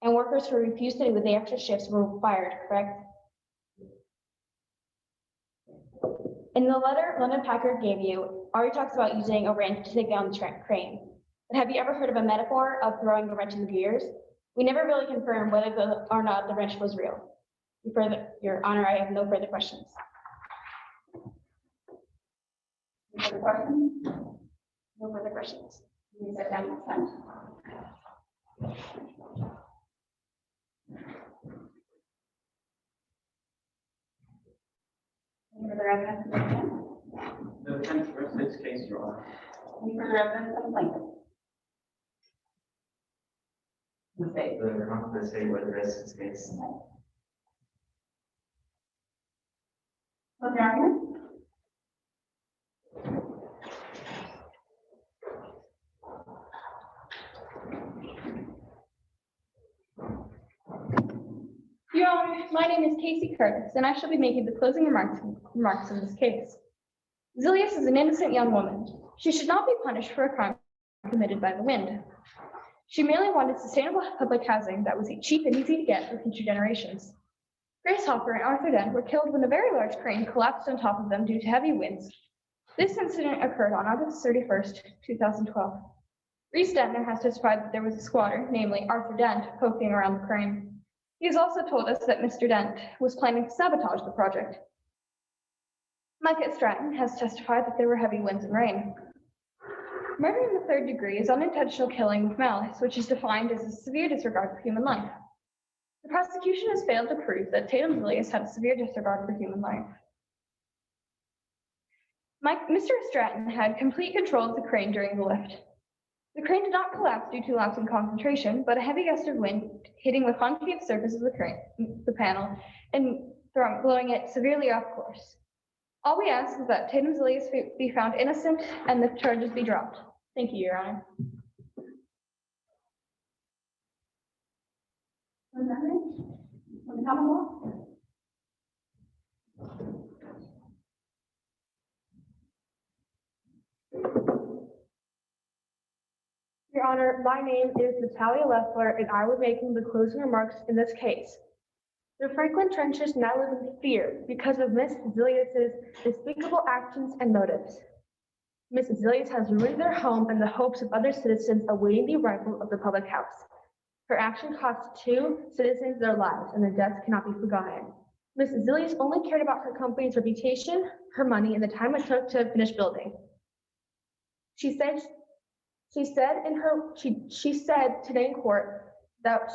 And workers who refused to do the extra shifts were fired, correct? In the letter London Packard gave you, Ari talks about using a wrench to take down the crane. But have you ever heard of a metaphor of throwing a wrench in the gears? We never really confirmed whether or not the wrench was real. Your Honor, I have no further questions. Any further questions? No further questions. You can sit down next time. Any further evidence? The defense for this case, Your Honor. Any further evidence of plaintiff? Mistake. The state where the rest of the case. Close your argument. Your Honor, my name is Casey Curtis, and I shall be making the closing remarks in this case. Zulius is an innocent young woman. She should not be punished for a crime committed by the wind. She merely wanted sustainable public housing that was cheap and easy to get for future generations. Grace Hopper and Arthur Dent were killed when a very large crane collapsed on top of them due to heavy winds. This incident occurred on August 31st, 2012. Reese Dentner has testified that there was a squatter, namely Arthur Dent, poking around the crane. He has also told us that Mr. Dent was planning to sabotage the project. Micah Stratton has testified that there were heavy winds and rain. Murder in the 3rd degree is unintentional killing with malice, which is defined as a severe disregard for human life. The prosecution has failed to prove that Tatum Zulius had a severe disregard for human life. Mr. Stratton had complete control of the crane during the lift. The crane did not collapse due to lapse in concentration, but a heavy gust of wind hitting the concave surface of the panel, and blowing it severely off course. All we ask is that Tatum Zulius be found innocent and the charges be dropped. Thank you, Your Honor. Your Honor, my name is Natalia Leffler, and I will be making the closing remarks in this case. The Franklin Trenchers now live in fear because of Ms. Zulius's despicable actions and motives. Ms. Zulius has ruined their home in the hopes of other citizens awaiting the arrival of the public house. Her action cost 2 citizens their lives, and their deaths cannot be forgotten. Ms. Zulius only cared about her company's reputation, her money, and the time it took to finish building. She said today in court that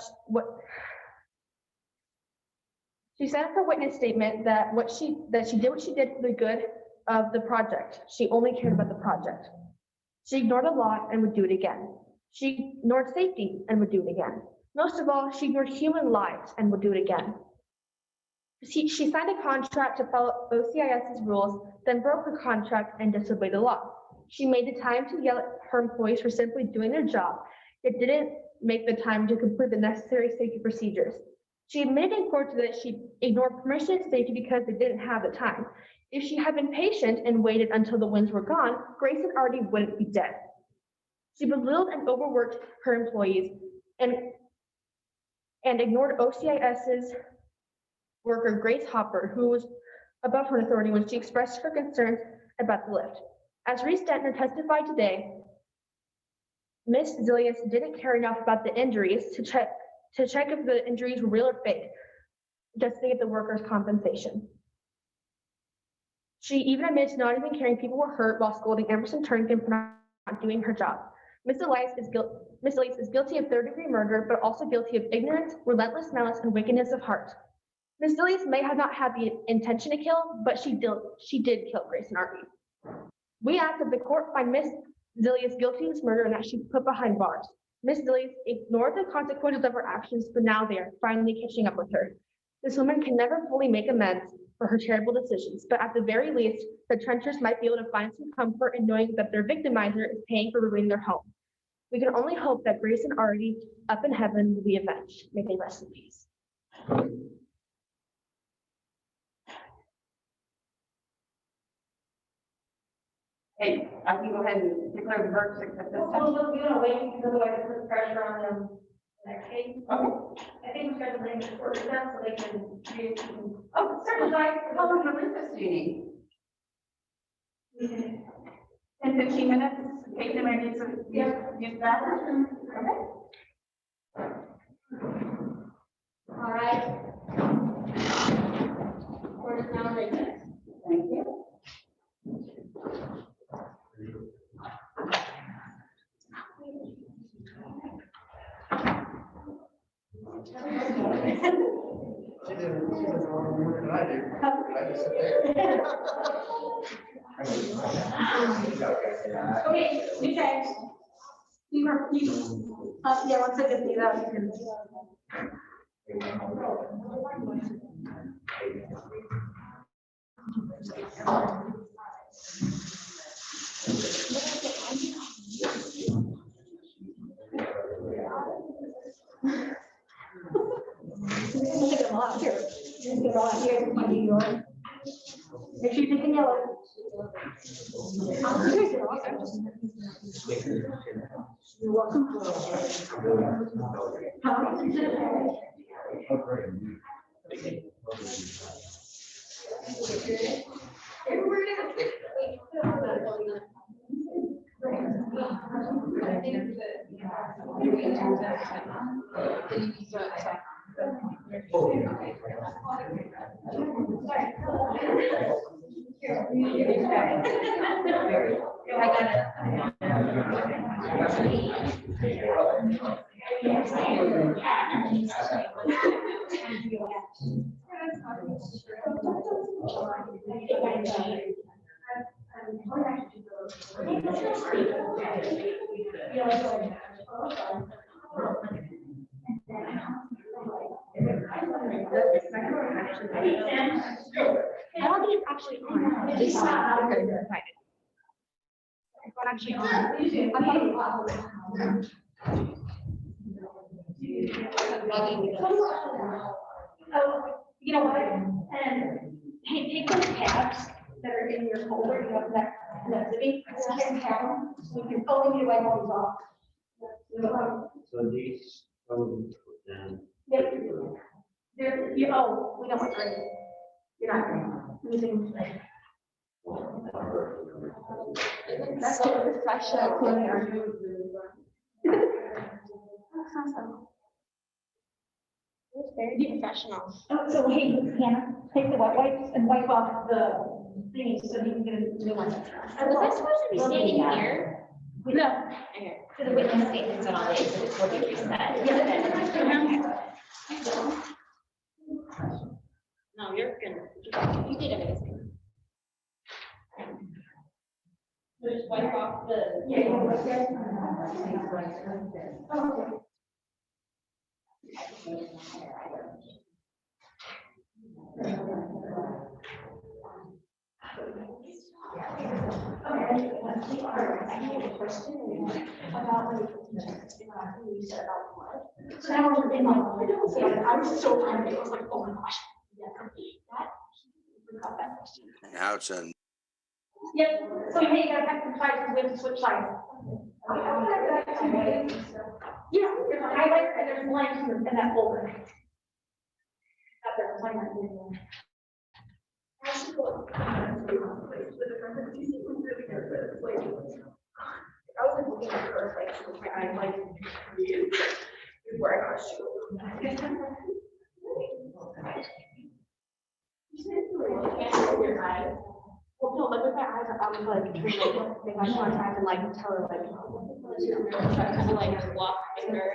she said in her witness statement that she did what she did for the good of the project. She only cared about the project. She ignored a law and would do it again. She ignored safety and would do it again. Most of all, she ignored human lives and would do it again. She signed a contract to follow OCIS's rules, then broke her contract and disobeyed the law. She made the time to yell at her employees for simply doing their job, yet didn't make the time to complete the necessary safety procedures. She admitted in court that she ignored permission and safety because they didn't have the time. If she had been patient and waited until the winds were gone, Grayson already wouldn't be dead. She belittled and overworked her employees and ignored OCIS's worker Grace Hopper, who was above her authority when she expressed her concerns about the lift. As Reese Dentner testified today, Ms. Zilius didn't care enough about the injuries to check if the injuries were real or fake, just to get the workers' compensation. She even admitted to not even caring people were hurt while scolding Emerson Turnkin for not doing her job. Ms. Elias is guilty of third-degree murder, but also guilty of ignorance, relentless malice, and wickedness of heart. Ms. Elias may have not had the intention to kill, but she did kill Grayson Arby. We ask that the court find Ms. Zilius guilty of this murder and that she be put behind bars. Ms. Zilius ignored the consequences of her actions, but now they are finally catching up with her. This woman can never fully make amends for her terrible decisions, but at the very least, the Trenchers might be able to find some comfort in knowing that their victimizer is paying for ruining their home. We can only hope that Grayson Arby up in heaven will be avenged. May they rest in peace. Hey, I can go ahead and declare the verdict at this time. Well, you know, wait, because otherwise it puts pressure on them in that case. Okay. I think we got to lay the court down so they can. Oh, certainly, how long of recess do you need? 10, 15 minutes, Kate, I need to use that. Okay. All right. Court is now in recess. Thank you. Okay, you guys. Yeah, once I get these out, you can. Look at them all here. Look at them all here. Make sure you take the yellow. You're welcome. I don't think it's actually on. It's not. Okay, it's not actually on. I thought it was. Oh, you know what? And take those tabs that are in your folder, you have that zipping, and have them. You can only wipe all these off. So these, Yep. There, we don't want to. You're not using. That's so professional. It's very professional. So hey, Hannah, take the wet wipes and wipe off the thingy so you can get a new one. Was I supposed to be standing here? No. Okay. For the witness statements and all this, it's what you said. No, you're gonna, you did everything. Just wipe off the. Yeah, you want to So now we're in my, I was so trying to, I was like, oh my gosh. Now it's a Yep, so hey, you gotta pack some sides, we have to switch sides. Yeah, there's a highlighter and there's blanks in that folder. Up there, it's like that. I was looking at her, like, my eye, like, before I got you. Well, no, like with my eyes, I was like, make eye contact and like tell her like. Kind of like walk in her.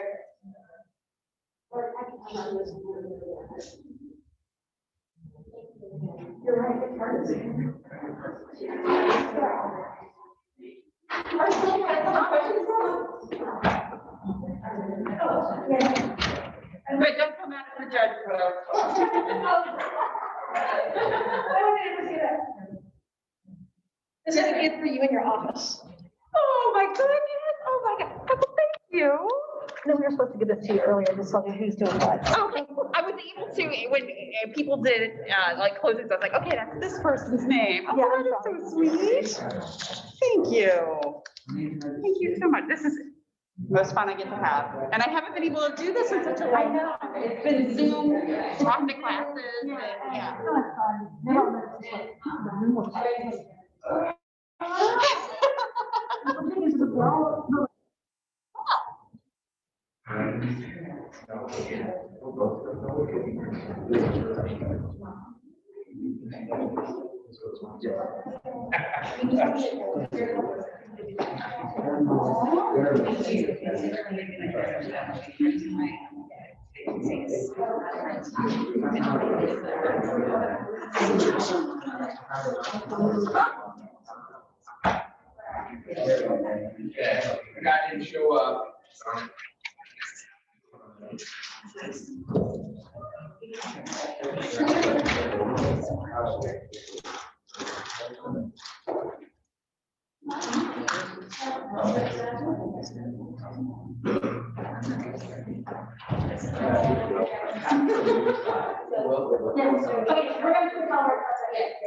You're right, it's hard to see. But don't come out of the judge mode. This is a gift for you in your office. Oh, my goodness. Oh, my God. Oh, thank you. No, we were supposed to give this to you earlier, just so who's doing what. Okay, I was able to, when people did, like closings, I was like, okay, that's this person's name. Oh, Yeah, that is so sweet. Thank you. Thank you so much. This is the most fun I get to have. And I haven't been able to do this in such a long time. It's been Zoom, talking to classes, and yeah. Guy didn't show up.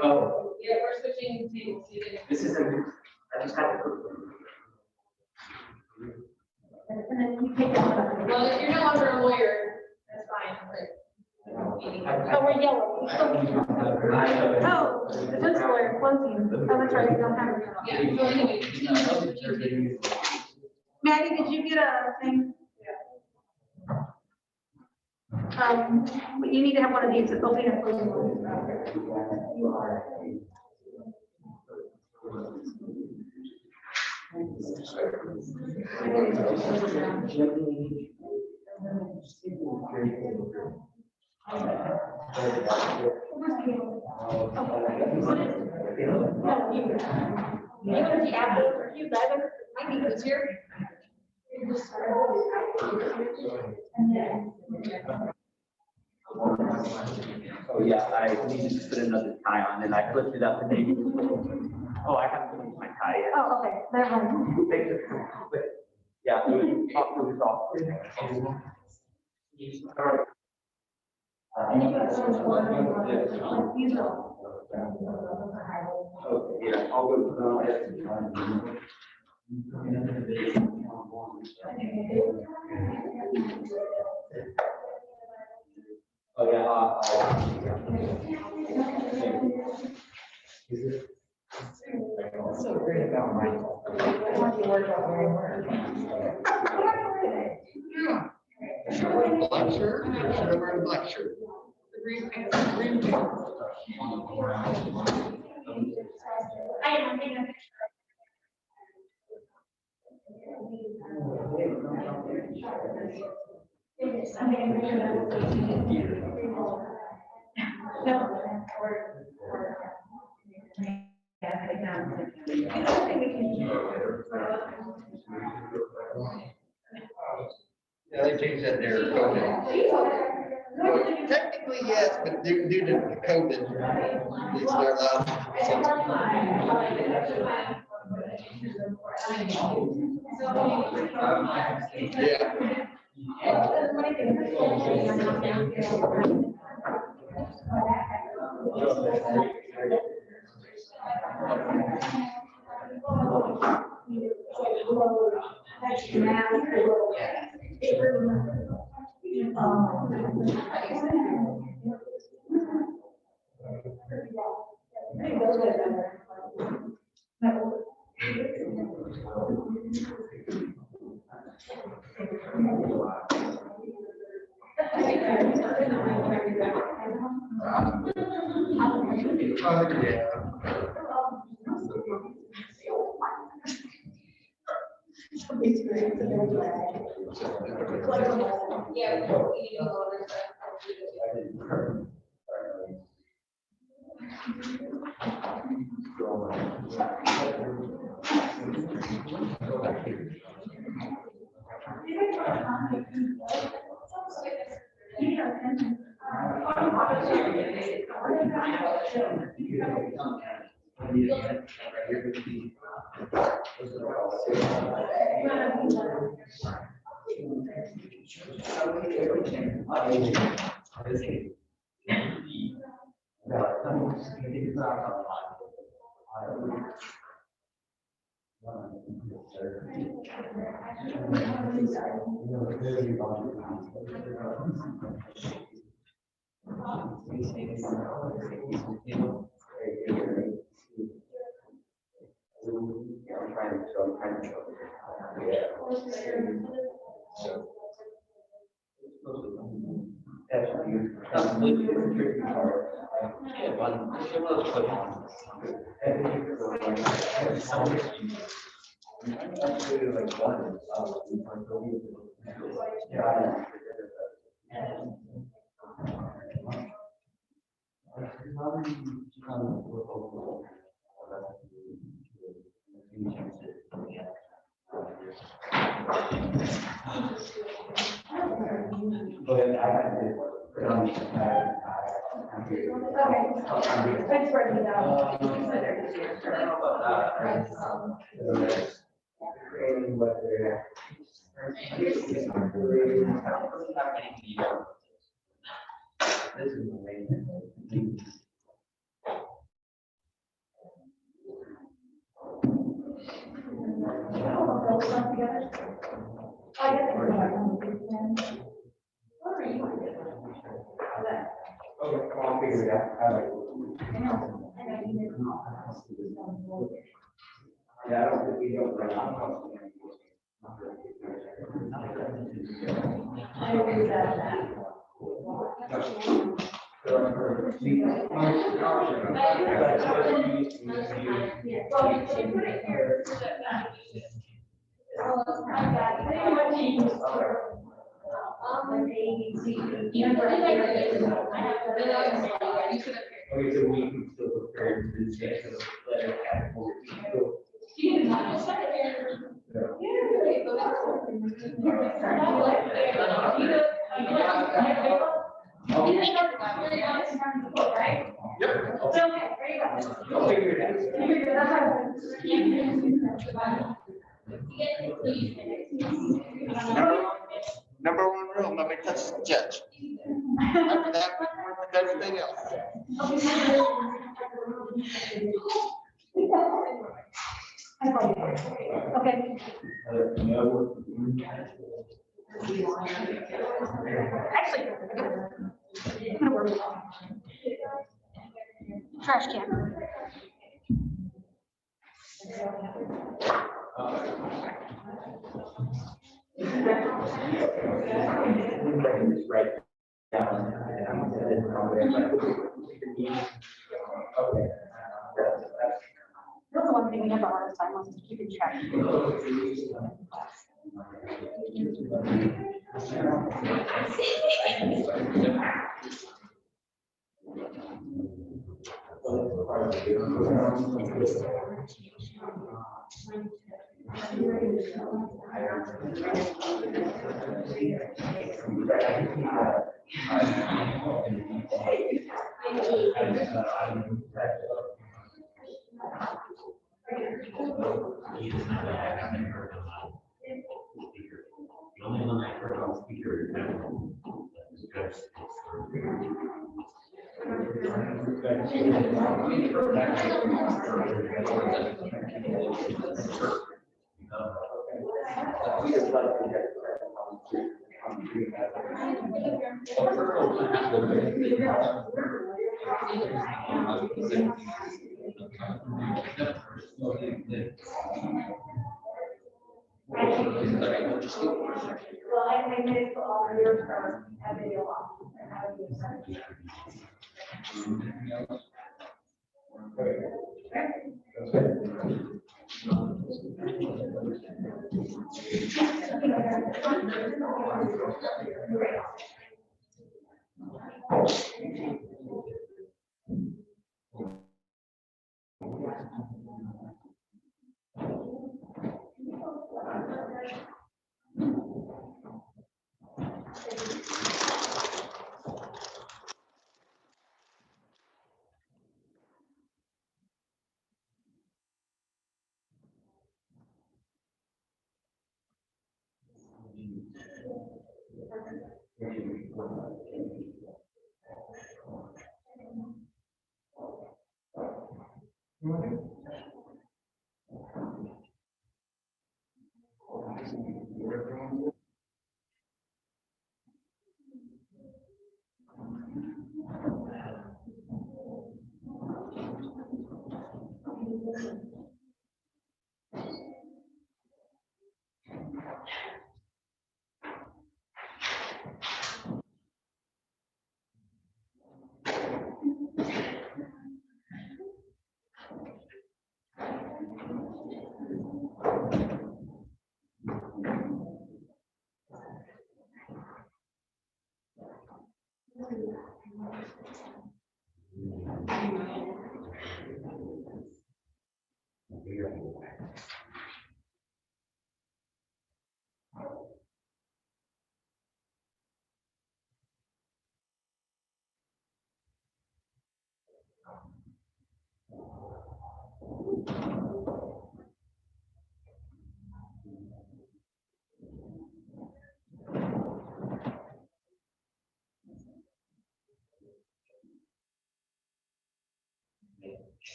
Oh, Yeah, we're switching to. this is a, I just had to. Well, if you're no longer a lawyer, that's fine. Oh, we're yellow. Oh, defense lawyer, closing. Oh, that's right, we don't have it. Yeah, so anyway. Maddie, did you get a thing? But you need to have one of these, it's only a closing. You are. Even if the apple or you either, might be easier. Oh, yeah, I needed to put another tie on and I flipped it up and maybe. Oh, I haven't put my tie yet. Oh, okay, never mind. Thank you. Yeah, it was off. Okay, yeah, I'll go. Oh, yeah. So great about Michael. I want to work out very hard. Black shirt, should I wear a black shirt? The green pants, green pants. I am taking a picture. Yeah, they changed that there, COVID. Well, technically, yes, but due to COVID, it's not allowed. Thanks for bringing it up. Okay, I'll figure it out. Yeah, I don't think we don't. Okay, so we can still prepare to do this, so let it happen. I'll figure it Number one rule, nobody touches the judge. After that, we work with everything else. Okay. Actually, I'm gonna work. Trash can. right down. Okay. That's the one thing we have a hard time on, is keeping track. The only one I heard on speaker. Well, I made for all of your have video off. And how do you send it?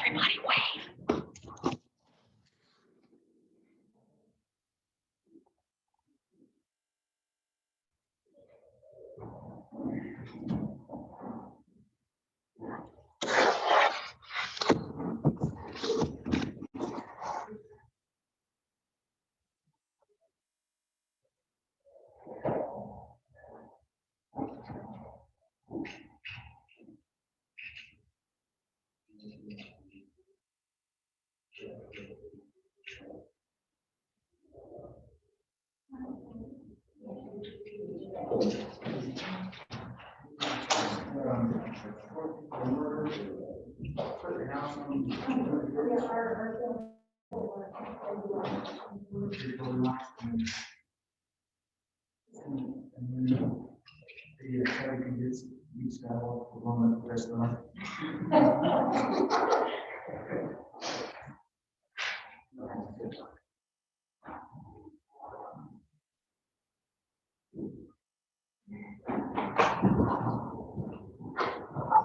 Everybody wave.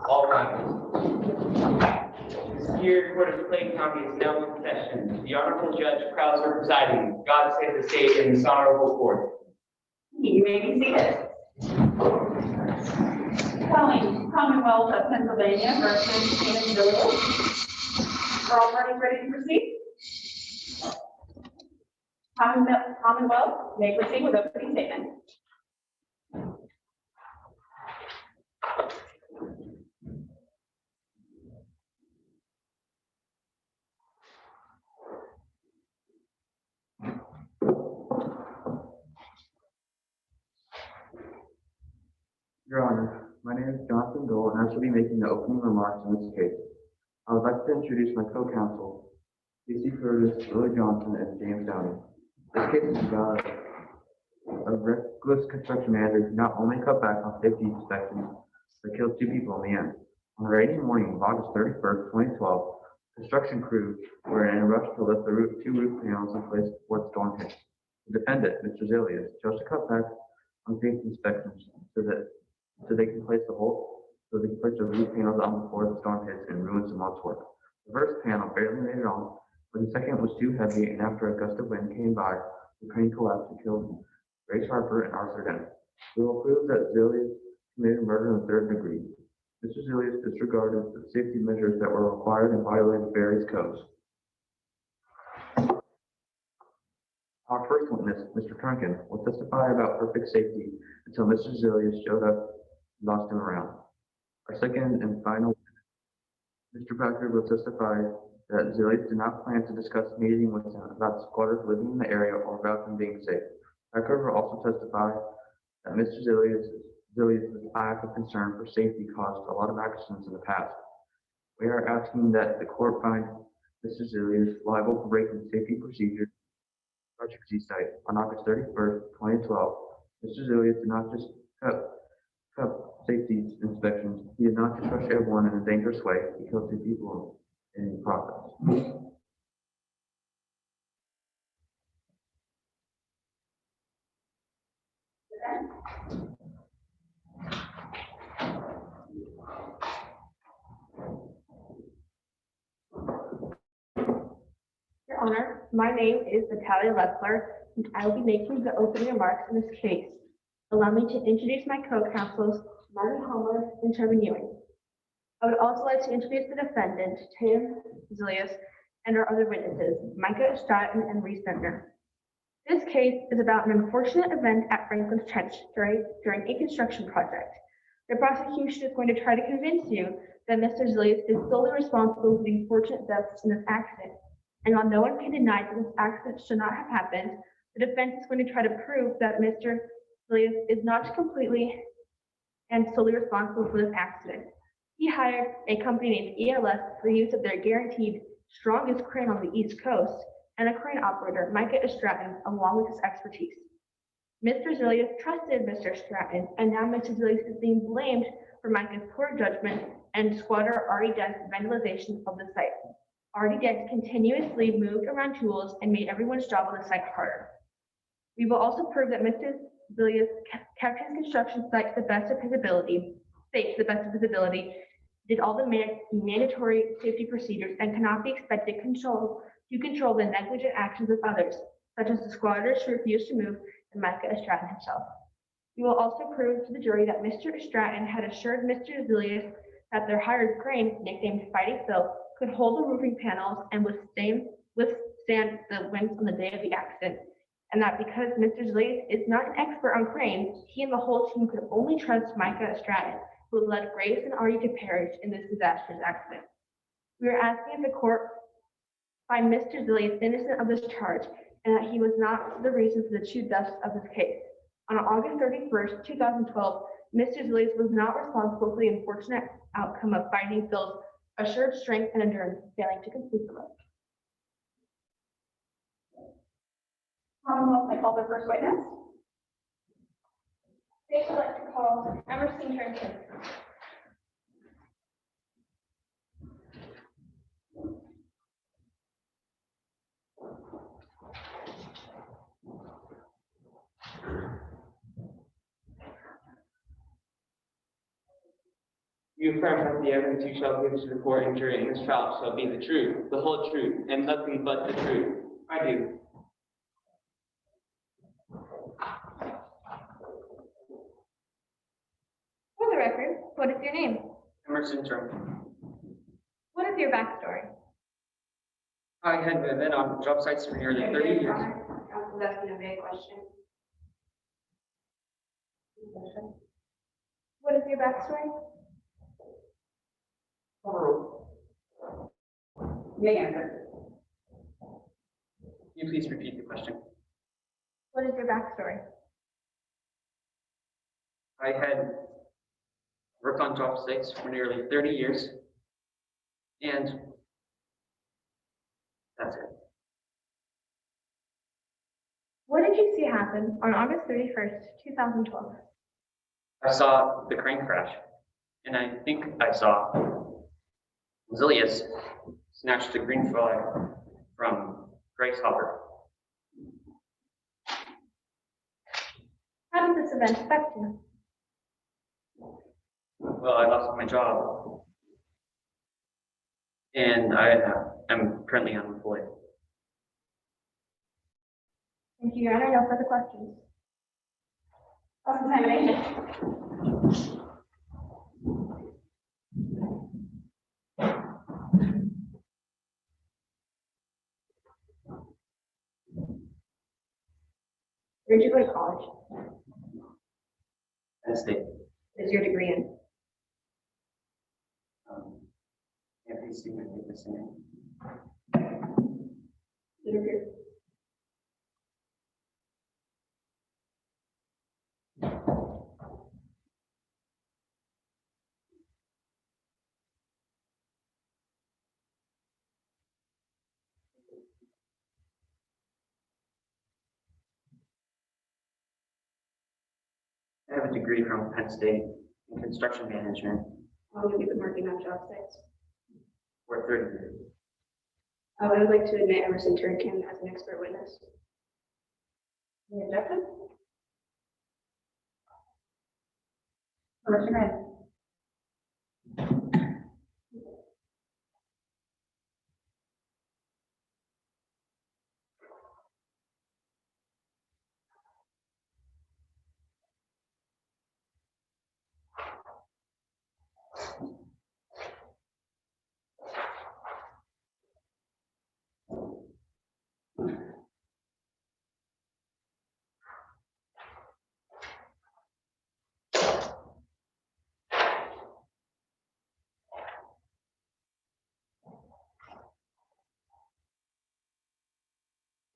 All rise. Here, Court of Clay County is now in session. The Honorable Judge Krauser presiding. God save the state and this honorable court. You may be seated. Calling Commonwealth of Pennsylvania versus Cannon Village. Are all parties ready to proceed? Commonwealth may proceed with opening statement. Your Honor, my name is Jonathan Dole, and I shall be making the opening remarks in this case. I would like to introduce my co-counsel, Casey Curtis, Willie Johnson, and James Downey. This case is about A reckless construction manager not only cut back on safety inspections, but killed 2 people in the end. On a rainy morning of August 31st, 2012, construction crews were in a rush to lift the 2 roof panels in place before the storm hit. The defendant, Mr. Zilius, chose to cut back on safety inspections so they can place the roof panels on before the storm hits and ruin some month's work. The first panel barely made it on, but the second was too heavy, and after a gust of wind came by, the crane collapsed and killed Grace Harper and Arthur Dent. We will prove that Zilius committed murder in the 3rd degree. Mr. Zilius disregarded the safety measures that were required and violated various codes. Our first witness, Mr. Trunkin, will testify about perfect safety until Mr. Zilius showed up and lost him around. Our second and final witness, Mr. Packard, will testify that Zilius did not plan to discuss meeting with him about squatters living in the area or about them being safe. Packard will also testify that Mr. Zilius' lack of concern for safety caused a lot of accidents in the past. We are asking that the court find Mr. Zilius liable for breaking safety procedures at Project Z site on August 31st, 2012. Mr. Zilius did not just cut safety inspections. He did not just rush everyone in a dangerous way. He killed 2 people in the process. Your Honor, my name is Natalia Leffler, and I will be making the opening remarks in this case. Allow me to introduce my co-counsels, Martin Homer and Trevor Ewing. I would also like to introduce the defendant, Tim Zilius, and our other witnesses, Micah Stratton and Reese Bender. This case is about an unfortunate event at Franklin's Trench during a construction project. The prosecution is going to try to convince you that Mr. Zilius is solely responsible for the unfortunate deaths in this accident. And while no one can deny that this accident should not have happened, the defense is going to try to prove that Mr. Zilius is not completely and solely responsible for this accident. He hired a company named ELS for use of their guaranteed strongest crane on the East Coast and a crane operator, Micah Stratton, along with his expertise. Mr. Zilius trusted Mr. Stratton, and now Mr. Zilius is being blamed for Micah's poor judgment and squatter Artie Dent's vandalization of the site. Artie Dent continuously moved around tools and made everyone's job on the site harder. We will also prove that Mr. Zilius kept his construction site to the best of his ability, did all the mandatory safety procedures, and cannot be expected to control the negligent actions of others, such as the squatters who refused to move and Micah Stratton himself. We will also prove to the jury that Mr. Stratton had assured Mr. Zilius that their hired crane, nicknamed Fighting Phil, could hold the roofing panels and withstand the winds on the day of the accident, and that because Mr. Zilius is not an expert on cranes, he and the whole team could only trust Micah Stratton, who led Grace and Artie to perish in this disastrous accident. We are asking that the court find Mr. Zilius innocent of this charge and that he was not the reason for the 2 deaths of this case. On August 31st, 2012, Mr. Zilius was not responsible for the unfortunate outcome of Fighting Phil's assured strength and endurance failing to complete the work. I call the first witness. They would like to call Emerson Harrison. You affirm that the evidence you shall give to the court and jury in this trial shall be the truth, the whole truth, and nothing but the truth. I do. For the record, what is your name? Emerson Trunkin. What is your backstory? I had been on job sites for nearly 30 years. Council's asking a vague question. What is your backstory? May answer. Can you please repeat the question? What is your backstory? I had worked on job sites for nearly 30 years, and that's it. What did you see happen on August 31st, 2012? I saw the crane crash, and I think I saw Zilius snatch the green flag from Grace Hopper. How did this event affect you? Well, I lost my job, and I am currently unemployed. Thank you, Your Honor. No further questions. Cross-examination. Where did you go to college? Penn State. What is your degree in? Anthony Stephen Davidson. Literature. I have a degree from Penn State in construction management. How long have you been working on job sites? For 30 years. I would like to admit Emerson Turkin as an expert witness. Any objection? Motion granted.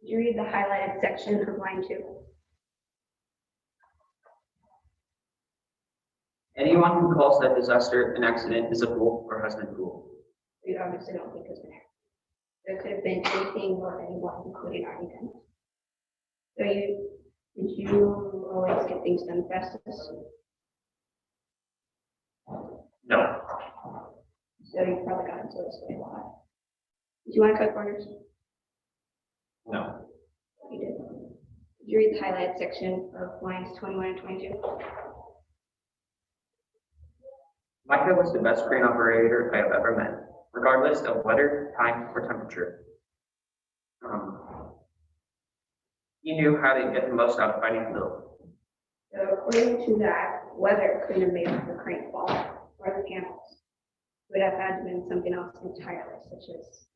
Did you read the highlighted section for line 2? Anyone who calls that disaster an accident is a fool or has been fooled. You obviously don't think it's an accident. There could have been anything or anyone, including our intent. So did you always get things done fastest? No. So you probably got into this way a lot. Did you want to cut corners? No. You did. Did you read the highlighted section of lines 21 and 22? Micah was the best crane operator I have ever met, regardless of weather, time, or temperature. He knew how to get the most out of fighting Phil. So according to that, weather couldn't have made the crane fall or the panels. It would have had to been something else entirely, such as.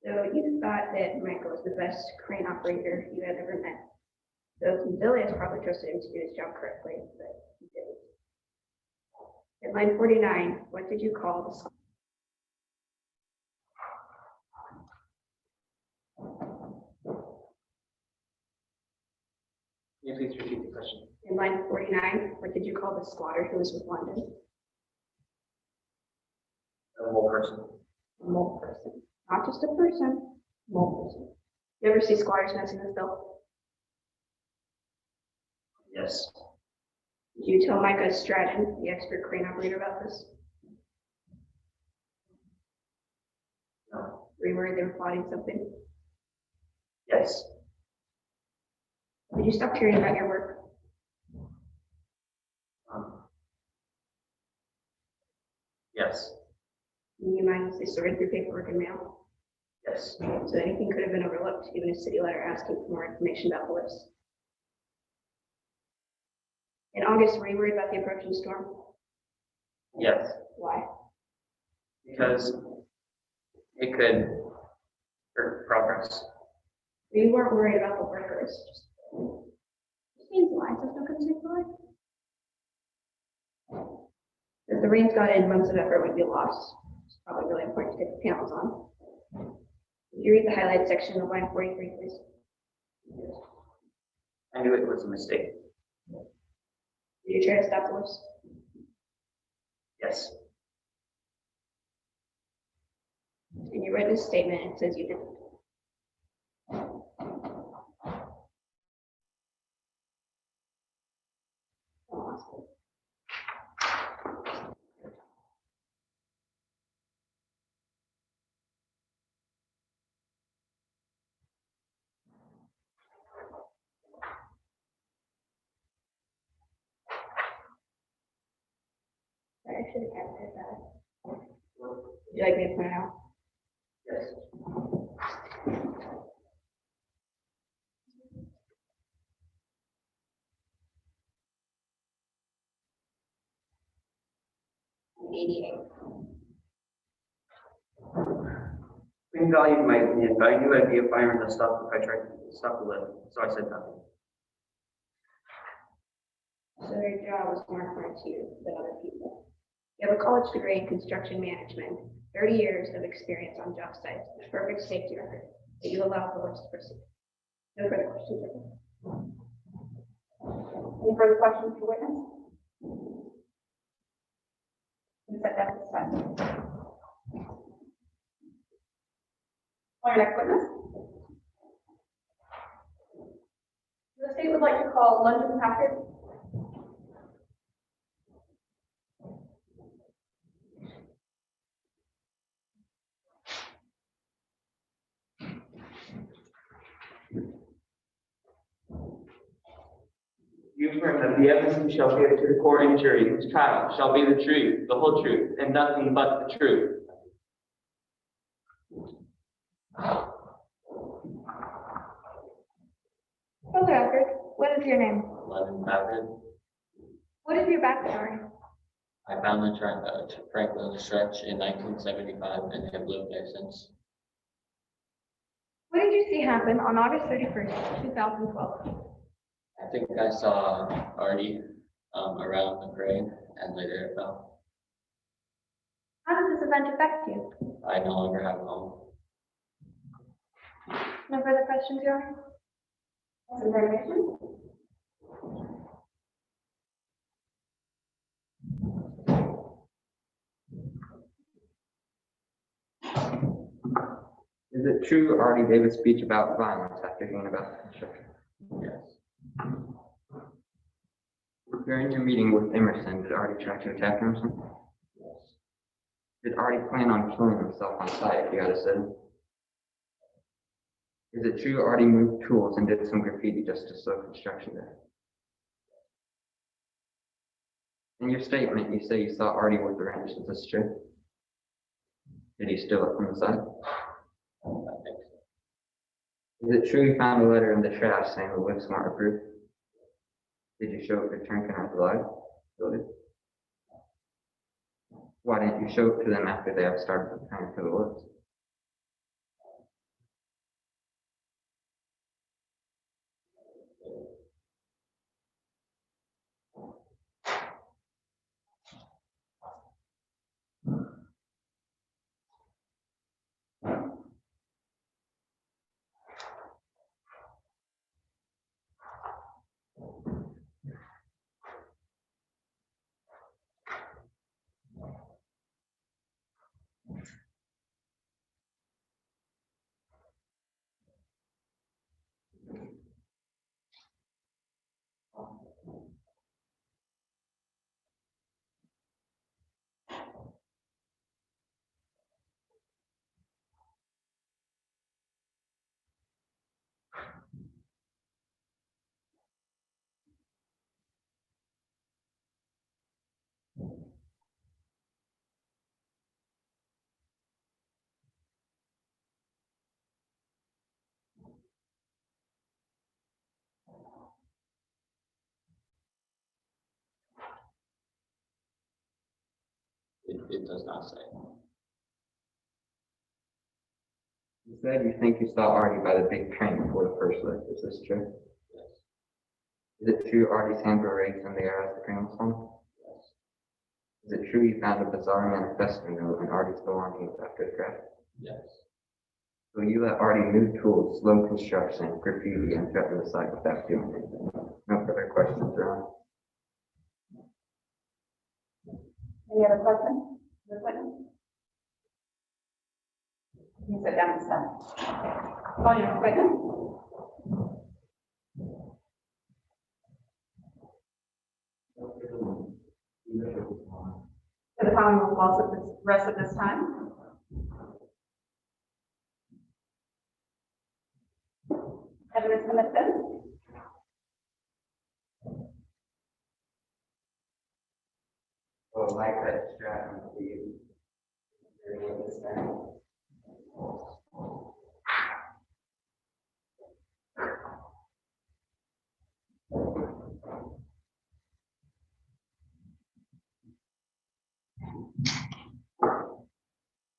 So you thought that Michael was the best crane operator you had ever met. So Zilius probably trusted him to do his job correctly, but he didn't. At line 49, what did you call the? Can you please repeat the question? In line 49, what did you call the squatter who was with London? A whole person. A mole person. Not just a person, mole person. You ever see squatters messing with Bill? Yes. Did you tell Micah Stratton, the expert crane operator, about this? No. Were you worried they were plotting something? Yes. Did you stop caring about your work? Yes. Do you mindlessly sorted through paperwork and mail? Yes. So anything could have been overlooked, even a city letter asking for more information about the list. In August, were you worried about the approaching storm? Yes. Why? Because it could hurt progress. You weren't worried about the workers. Just means lines have no concern for it. If the rains got in, months of effort would be lost. It's probably really important to get the panels on. Did you read the highlight section of line 43, please? I knew it was a mistake. Did you try to stop the list? Yes. And you witness statement and says you didn't. Sorry, I should have captured that. Would you like me to point it out? Yes. Green valued my opinion, but I knew I'd be a fireman to stop if I tried to stop the lift, so I said nothing. So their job was more important to you than other people. You have a college degree in construction management, 30 years of experience on job sites, a perfect safety record that you allow the list to proceed. No further questions. Any further questions for witness? You said that this time. Our next witness. The state would like to call London Packard. You affirm that the evidence you shall give to the court and jury in this trial shall be the truth, the whole truth, and nothing but the truth. Hello, Packard. What is your name? London Packard. What is your backstory? I found the Franklin Stretch in 1975 and have lived there since. What did you see happen on August 31st, 2012? I think I saw Artie around the crane and later it fell. How does this event affect you? I no longer have a home. No further questions, Your Honor? Examination. Is it true Artie gave a speech about violence after hearing about the construction? Yes. During your meeting with Emerson, did Artie try to attack Emerson? Yes. Did Artie plan on killing himself on site if you had a city? Is it true Artie moved tools and did some graffiti just to slow construction there? In your statement, you say you saw Artie with the wrench. Is this true? Did he steal it from the site? I think so. Is it true you found a letter in the trash saying the lift smart approved? Did you show it to Trenton or Goliath? Why didn't you show it to them after they have started preparing for the lift? It does not say. You said you think you saw Artie by the big train before the first lift. Is this true? Yes. Is it true Artie's hands were raised in the air as the train was on? Yes. Is it true you found a bizarre manifesto note in Artie's belongings after the crash? Yes. So you let Artie move tools, slow construction, graffiti, and threaten the site without doing anything? No further questions, Your Honor. Any other questions? This witness? You sit down and stuff. Oh, yeah, right then. For the Commonwealth laws of this rest of this time. Evidence submitted then. Well, like that Stratton, please.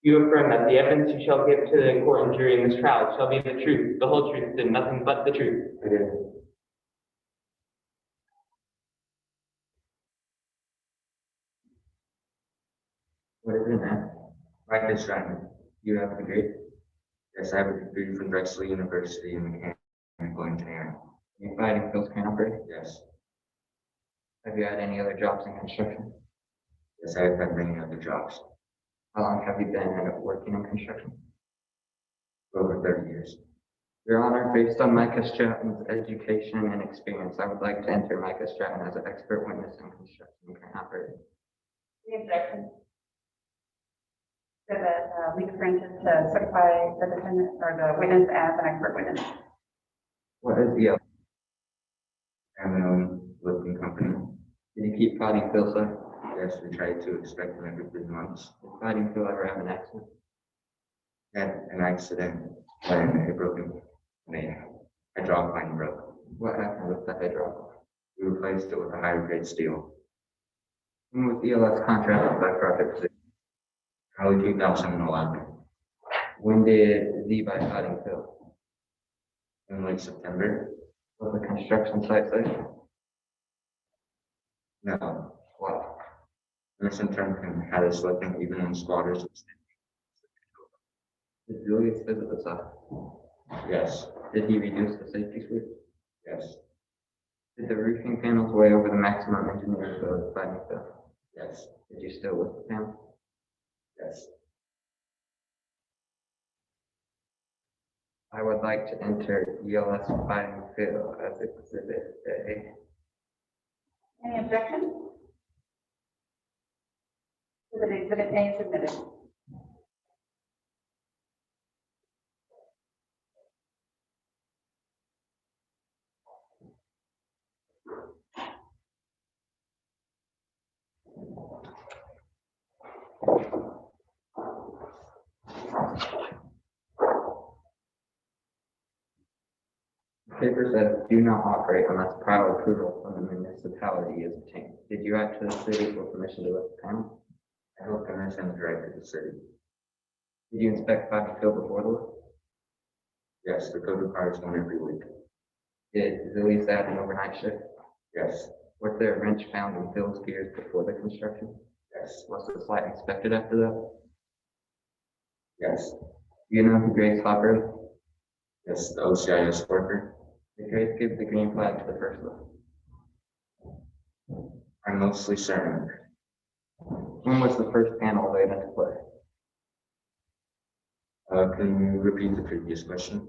You affirm that the evidence you shall give to the court and jury in this trial shall be the truth, the whole truth, and nothing but the truth. I do. What is your name? Micah Stratton. You have a degree? Yes, I have a degree from Drexel University in mechanical engineering. You fighting Phil's crane operator? Yes. Have you had any other jobs in construction? Yes, I have had many other jobs. How long have you been working in construction? Over 30 years. Your Honor, based on Micah Stratton's education and experience, I would like to enter Micah Stratton as an expert witness in construction crane operator. The objection. So that legal branches to certify the defendant or the witness as an expert witness. What is EL? I have my own lifting company. Did you keep fighting Phil, sir? Yes, we try to expect him every 3 months. Did fighting Phil ever have an accident? Had an accident when it broke the hydraulic line broke. What happened with the hydraulic? We replaced it with a higher grade steel. When was ELS contracted by Project Zip? Early 2011. When did Levi fighting Phil? In late September. Was the construction site safe? No. Why? This in turn had us looking even when squatters. Did Julius visit the site? Yes. Did he reduce the safety sweep? Yes. Did the roofing panels weigh over the maximum engineering load fighting Phil? Yes. Did you still lift the panel? Yes. I would like to enter ELS fighting Phil as exhibit A. Any objection? So that exhibit A is submitted. Paper says do not operate unless prior approval from the municipality is obtained. Did you act to the city for permission to lift the panel? I hope permission directed to the city. Did you inspect fighting Phil before the lift? Yes, the code requires one every week. Did Zillies add an overnight shift? Yes. Was there a wrench found in Phil's gears before the construction? Yes. Was the site inspected after that? Yes. Do you know who Grace Hopper is? Yes, the OCIS worker. Did Grace give the green flag to the first lift? I'm mostly certain. When was the first panel laid into place? Can you repeat the previous question?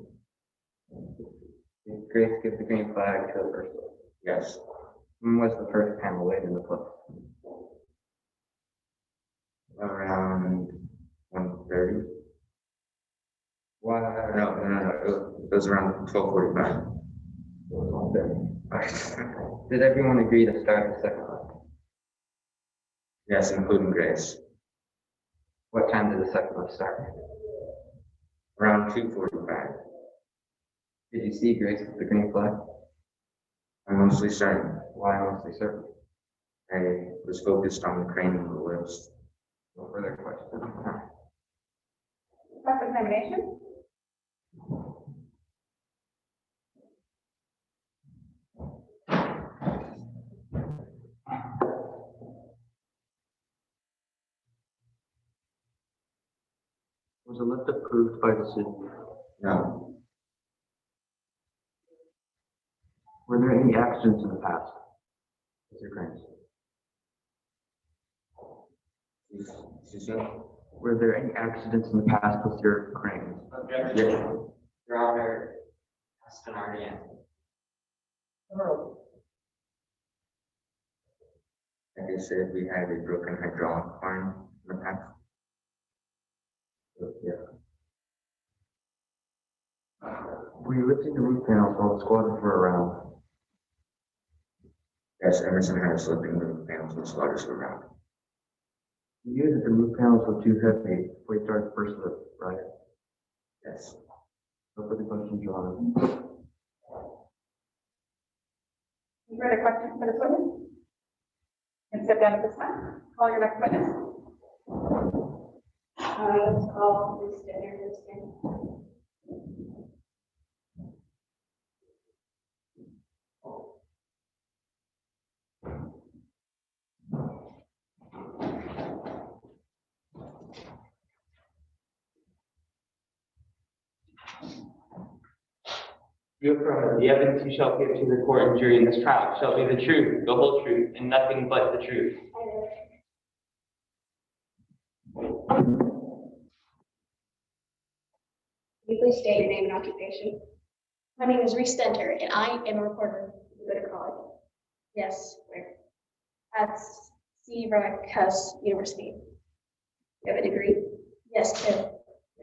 Did Grace give the green flag to the first lift? Yes. When was the first panel laid into place? Around 1:30. Why? No. It was around 12:45. Did everyone agree to start the second lift? Yes, including Grace. What time did the second lift start? Around 2:45. Did you see Grace with the green flag? I'm mostly certain. Why mostly certain? I was focused on the crane and the lifts. No further questions. Cross-examination? Was the lift approved by the city? No. Were there any accidents in the past? Mr. Cranes. Excuse me? Were there any accidents in the past with your cranes? Objection. Your Honor, has been already answered. Like I said, we had a broken hydraulic arm in the past. So, yeah. Were you lifting the roof panels while the squatters were around? Yes, Emerson had us lifting the roof panels and squatters were around. You knew that the roof panels were too heavy before you started the first lift, right? Yes. No further questions, Your Honor. Any further questions for this witness? And step down at this time. Call your next witness. Let's call Ms. Denner. You affirm that the evidence you shall give to the court and jury in this trial shall be the truth, the whole truth, and nothing but the truth. Can you please state your name and occupation? My name is Reese Stenter, and I am a reporter. You go to college. Yes, Where? at C. Vernon Cuss University. You have a degree? Yes, too. What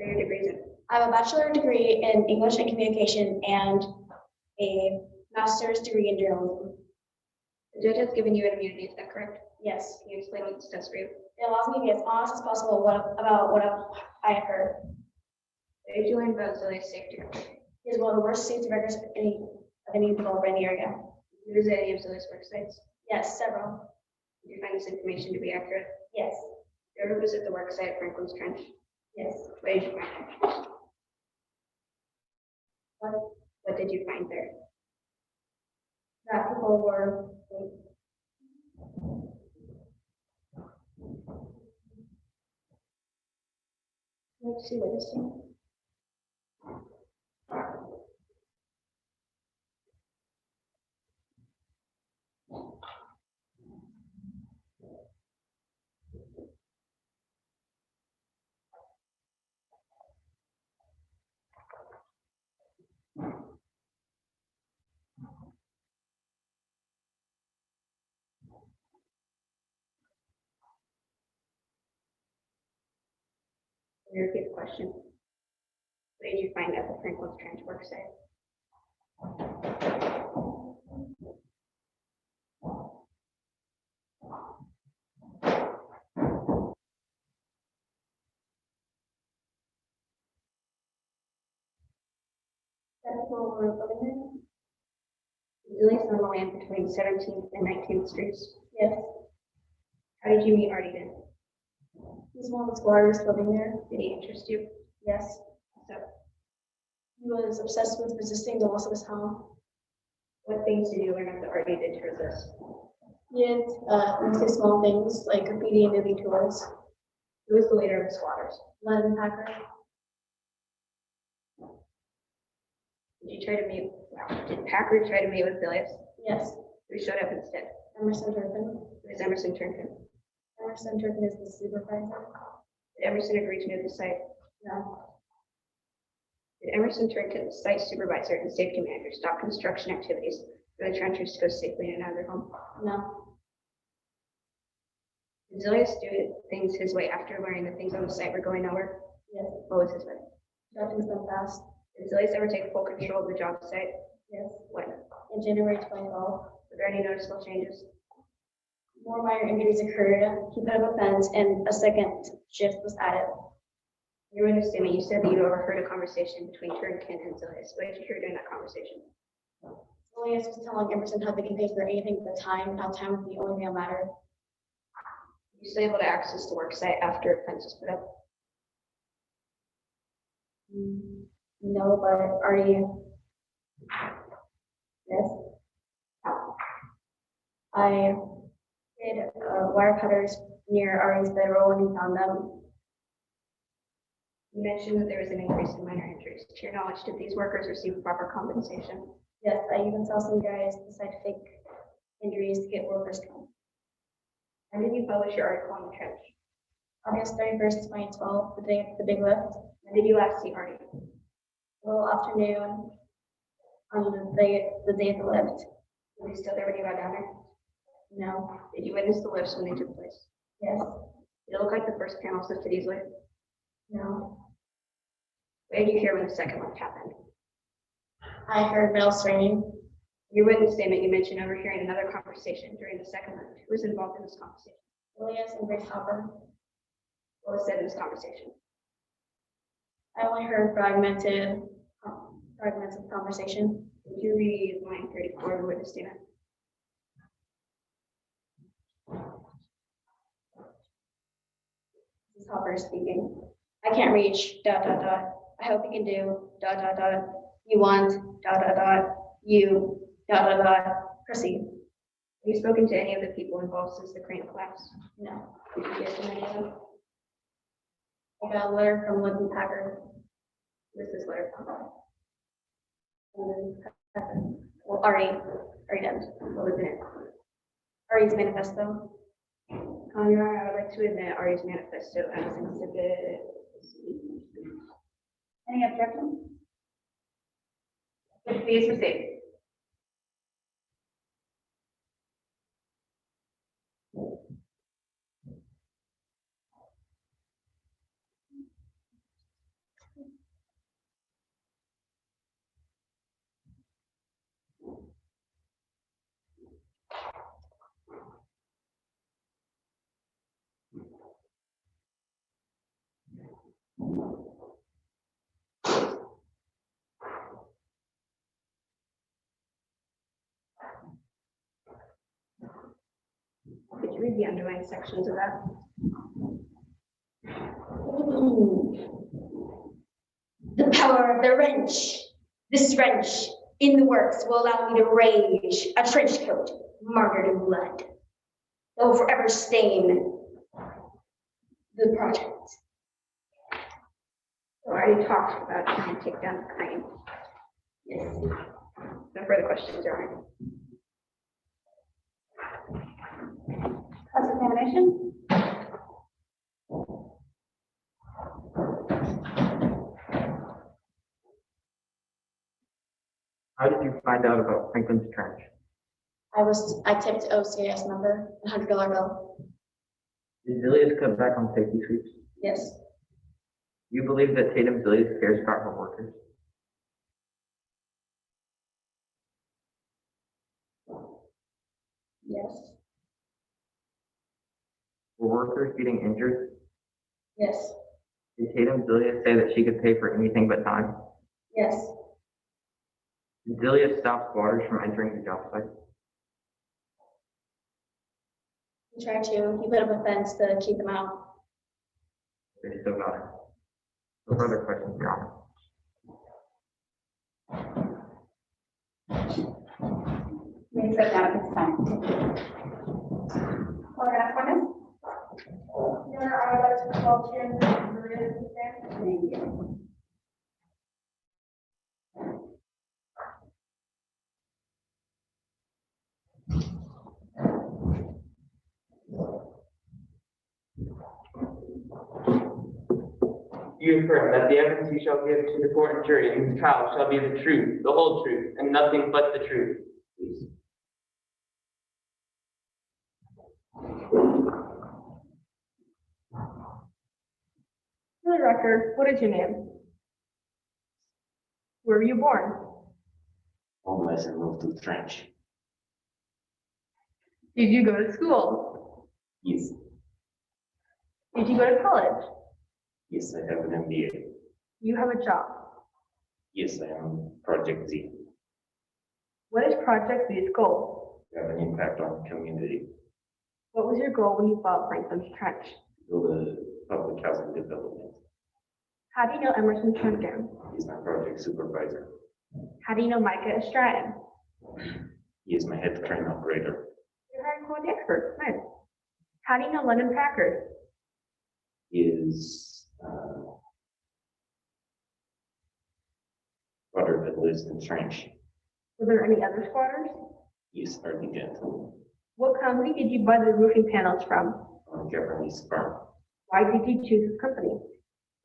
are your degrees in? I have a bachelor degree in English and Communication and a master's degree in journalism. The judge has given you an immunity, is that correct? Yes, Can you explain what this does for you? it allows me to be as honest as possible about what I have heard. What did you learn about Zillio's safety record? He is one of the worst safety records of any developer in the area. Did you visit any of Zillio's work sites? Yes, several. Did you find this information to be accurate? Yes, Did you ever visit the work site at Franklin's Trench? yes. What did you find there? What did you find there? That people were. Let's see what this is. Can you repeat the question? What did you find at the Franklin's Trench work site? That people were living Zillio's on the land between 17th and 19th Streets. there. Yes, How did you meet Artie then? he's one of the squatters living there. Did he interest you? Yes, So, he was obsessed with resisting the loss of his home. what things did you learn that Artie did to resist? He did mostly small things like graffiti and moving tours. Who was the leader of the squatters? Lennon Packer. Did Packard try to meet with Zillius? Yes, Who showed up instead? Emerson Turpin. Who is Emerson Turnkin? Emerson Turpin is the supervisor. Did Emerson agree to move the site? No, Did Emerson Turnkin, the site supervisor and safety manager, stop construction activities for the trenchers to go safely in and out of their home? no, Did Zillius do things his way after learning that things on the site were going nowhere? yes, What was his way? nothing's been fast. Did Zillius ever take full control of the job site? Yes, When? in January 2012, Were there any noticeable changes? more minor injuries occurred. He put up a fence and a second shift was added. Your witness statement, you said that you overheard a conversation between Turnkin and Zillius. What did you hear during that conversation? Julius was telling Emerson how they can pay for anything but time, and how time was the only thing that mattered. Were you still able to access the work site after a fence was put up? No, but are you? Yes. I did wire cutters near Ari's bedroll when he found them. You mentioned that there was an increase in minor injuries. To your knowledge, did these workers receive proper compensation? Yes, I even saw some guys decide to fake injuries to get workers comp. When did you publish your article on the trench? August 31st, 2012, the day of the big lift. When did you last see Artie? A little afternoon on the day of the lift. Was he still there when you got down there? No. Did you witness the lifts when they took place? Yes. Did it look like the first panel lifted easily? No. What did you hear when the second lift happened? I heard bells ringing. In your witness statement, you mentioned overhearing another conversation during the second lift. Who was involved in this conversation? Elias and Grace Hopper. What was said in this conversation? I only heard fragmented conversation. Would you read line 34 of the witness statement? This is Hopper speaking. I can't reach, ... I hope you can do, ... You want, ... You, ... Proceed. Have you spoken to any of the people involved since the crane collapsed? No. Did you hear from any of them? I got a letter from Lincoln Packard. Who is this letter from? Well, Ari did. What was in it? Ari's manifesto. Your Honor, I would like to admit Ari's manifesto as exhibit. Any objection? Please proceed. Could you read the underlying sections of that? The power of the wrench. This wrench in the works will allow me to range a trench coat martyred in blood. That will forever stain the project. We already talked about trying to take down the crane. Yes. No further questions, Your Honor. Cross-examination? How did you find out about Franklin's Trench? I tipped OCAS number, $100 bill. Did Zilius cut back on safety sweeps? Yes. You believe that Tatum Zilius cares about her workers? Yes. Were workers getting injured? Yes. Did Tatum Zilius say that she could pay for anything but time? Yes. Did Zilius stop squatters from entering the job site? He tried to. He put up a fence to keep them out. They still got it. No further questions, Your Honor. May sit down at this time. Your Honor, I would like to call Chairman Maria to stand. Thank you. You affirm that the evidence you shall give to the court and jury in this trial shall be the truth, the whole truth, and nothing but the truth. Please. For the record, what is your name? Where were you born? Homeless and moved to Trench. Did you go to school? Yes, Did you go to college? yes, I have an MBA. You have a job. Yes, I am Project Z. What is Project Z's goal? I have an impact on the community. What was your goal when you bought Franklin's Trench? Build a public housing development. How do you know Emerson Truncan? He's my project supervisor. How do you know Micah Estrada? He is my head crane operator. You're hiring quality experts. Nice. How do you know Lennon Packard? He is brother that lives in Trench. Were there any other squatters? He is hardly dead. What company did you buy the roofing panels from? On Japanese farm. Why did you choose this company?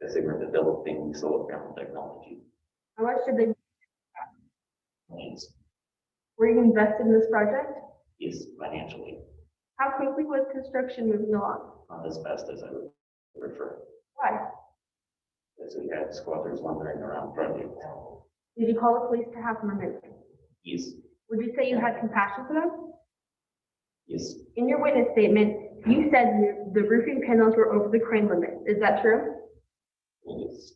Because they were developing solar panel technology. How much did they, Needs were you invested in this project? is financially How quickly was construction moving along? not as fast as I would prefer. Why? Because we had squatters wandering around project. Did you call the police to have them removed? Yes, Would you say you had compassion for them? yes, In your witness statement, you said the roofing panels were over the crane limit. Is that true? yes,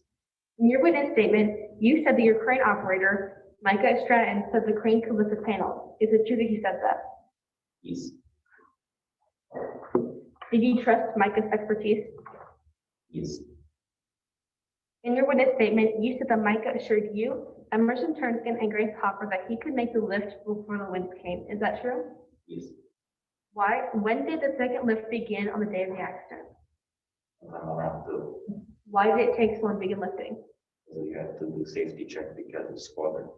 In your witness statement, you said that your crane operator, Micah Stratton, said the crane could lift the panels. Is it true that he said that? yes, Did you trust Micah's expertise? yes, In your witness statement, you said that Micah assured you, Emerson Turnskin, and Grace Hopper that he could make the lift before the winds came. Is that true? yes. Why? When did the second lift begin on the day of the accident? I'm around to, Why did it take so long to begin lifting? we had to do safety check because of squatter.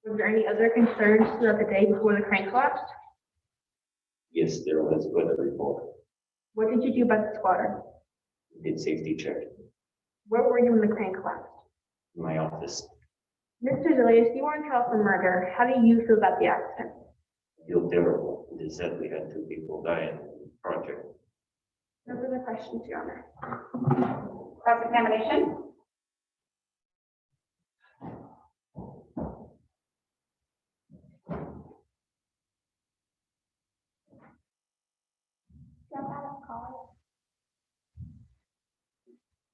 Was there any other concerns throughout the day before the crane collapsed? Yes, there was weather report. What did you do about the squatter? We did safety check Where were you when the crane collapsed? in my office. Mr. Zilius, you were on trial for murder. How do you feel about the accident? I feel terrible. They said we had 2 people die in the project. No further questions, Your Honor. Cross-examination?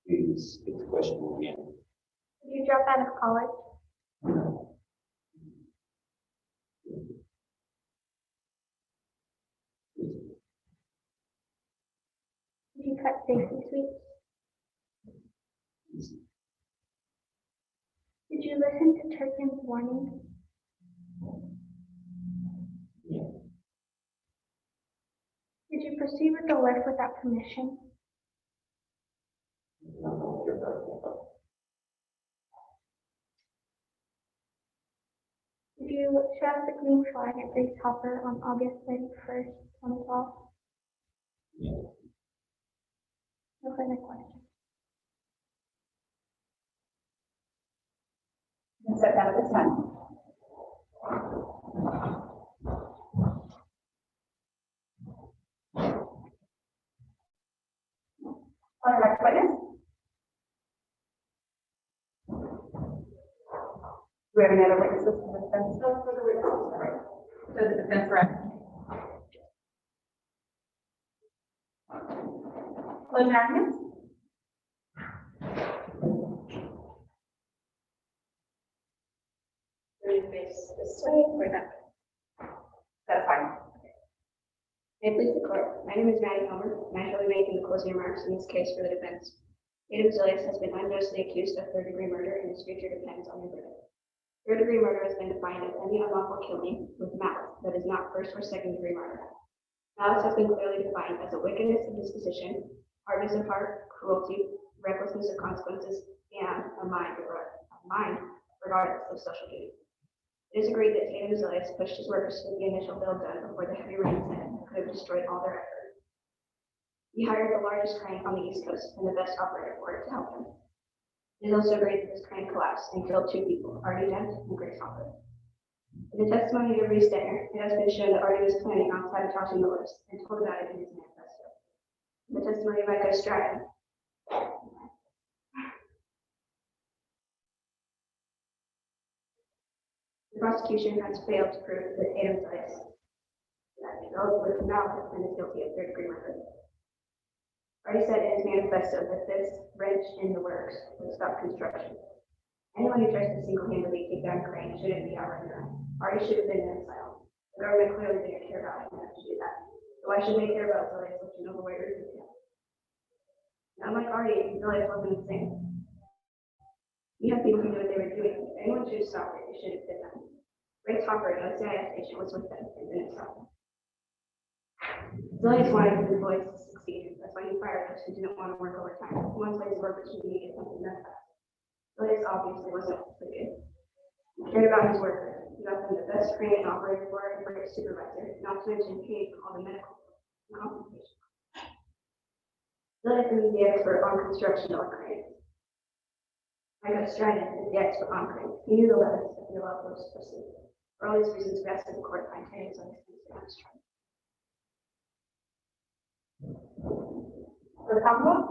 Please, get the question again. Did you drop out of college? Did you cut safety sweeps? Did you listen to Turkin's warning? Yeah. Did you proceed with the lift without permission? I don't know what you're talking about. Did you shout the green flag at Grace Hopper on August 31st, 2012? Yeah. No further questions. You can sit down at this time. On our next witness. Do we have any other witnesses to the defense? No further witnesses. So the defense rep. Closing arguments? This way or that way? That's fine. May it please the court, my name is Maddie Homer, and I shall be making the closing remarks in this case for the defense. Tatum Zilius has been unjustly accused of third-degree murder, and his future depends on the verdict. Third-degree murder has been defined as any unlawful killing with malice that is not first or second-degree murder. Malice has been clearly defined as a wickedness of disposition, hardness of heart, cruelty, recklessness of consequences, and a mind regardless of social duty. It is agreed that Tatum Zilius pushed his workers to get the initial build done before the heavy rains hit and could have destroyed all their effort. He hired the largest crane on the East Coast and the best operator for it to help him. It is also agreed that this crane collapsed and killed 2 people, Artie Dent and Grace Hopper. In the testimony of Reese Denner, it has been shown that Artie was planning on sabotaging the list and told about it in his manifesto. In the testimony of Micah Stratton, the prosecution has failed to prove that Tatum Zilius with malice and is guilty of third-degree murder. Artie said in his manifesto that this wrench in the works would stop construction. Anyone who tries to single-handedly take down a crane shouldn't be outright wrong. Artie should have been in exile. The government clearly didn't care about him enough to do that. So why should they care about Zilius lifting over wires with him? Unlike Artie, Zilius wasn't insane. You have people who knew what they were doing. If anyone should have stopped it, it should have been them. Grace Hopper, an OCIS agent, was with them and didn't stop them. Zilius wanted his employees to succeed. That's why he fired those who didn't want to work overtime. He wants his workers to get something done fast. Zilius obviously wasn't good. He cared about his workers. He got them the best crane and operator for it and for his supervisor, not to mention paid for all the medical complications. Let me be the expert on construction or cranes. Michael Stratton is the expert on cranes. He knew the limits of the law was to proceed. For all these reasons, we ask that the court find hearings on this case against Stratton. For the Commonwealth?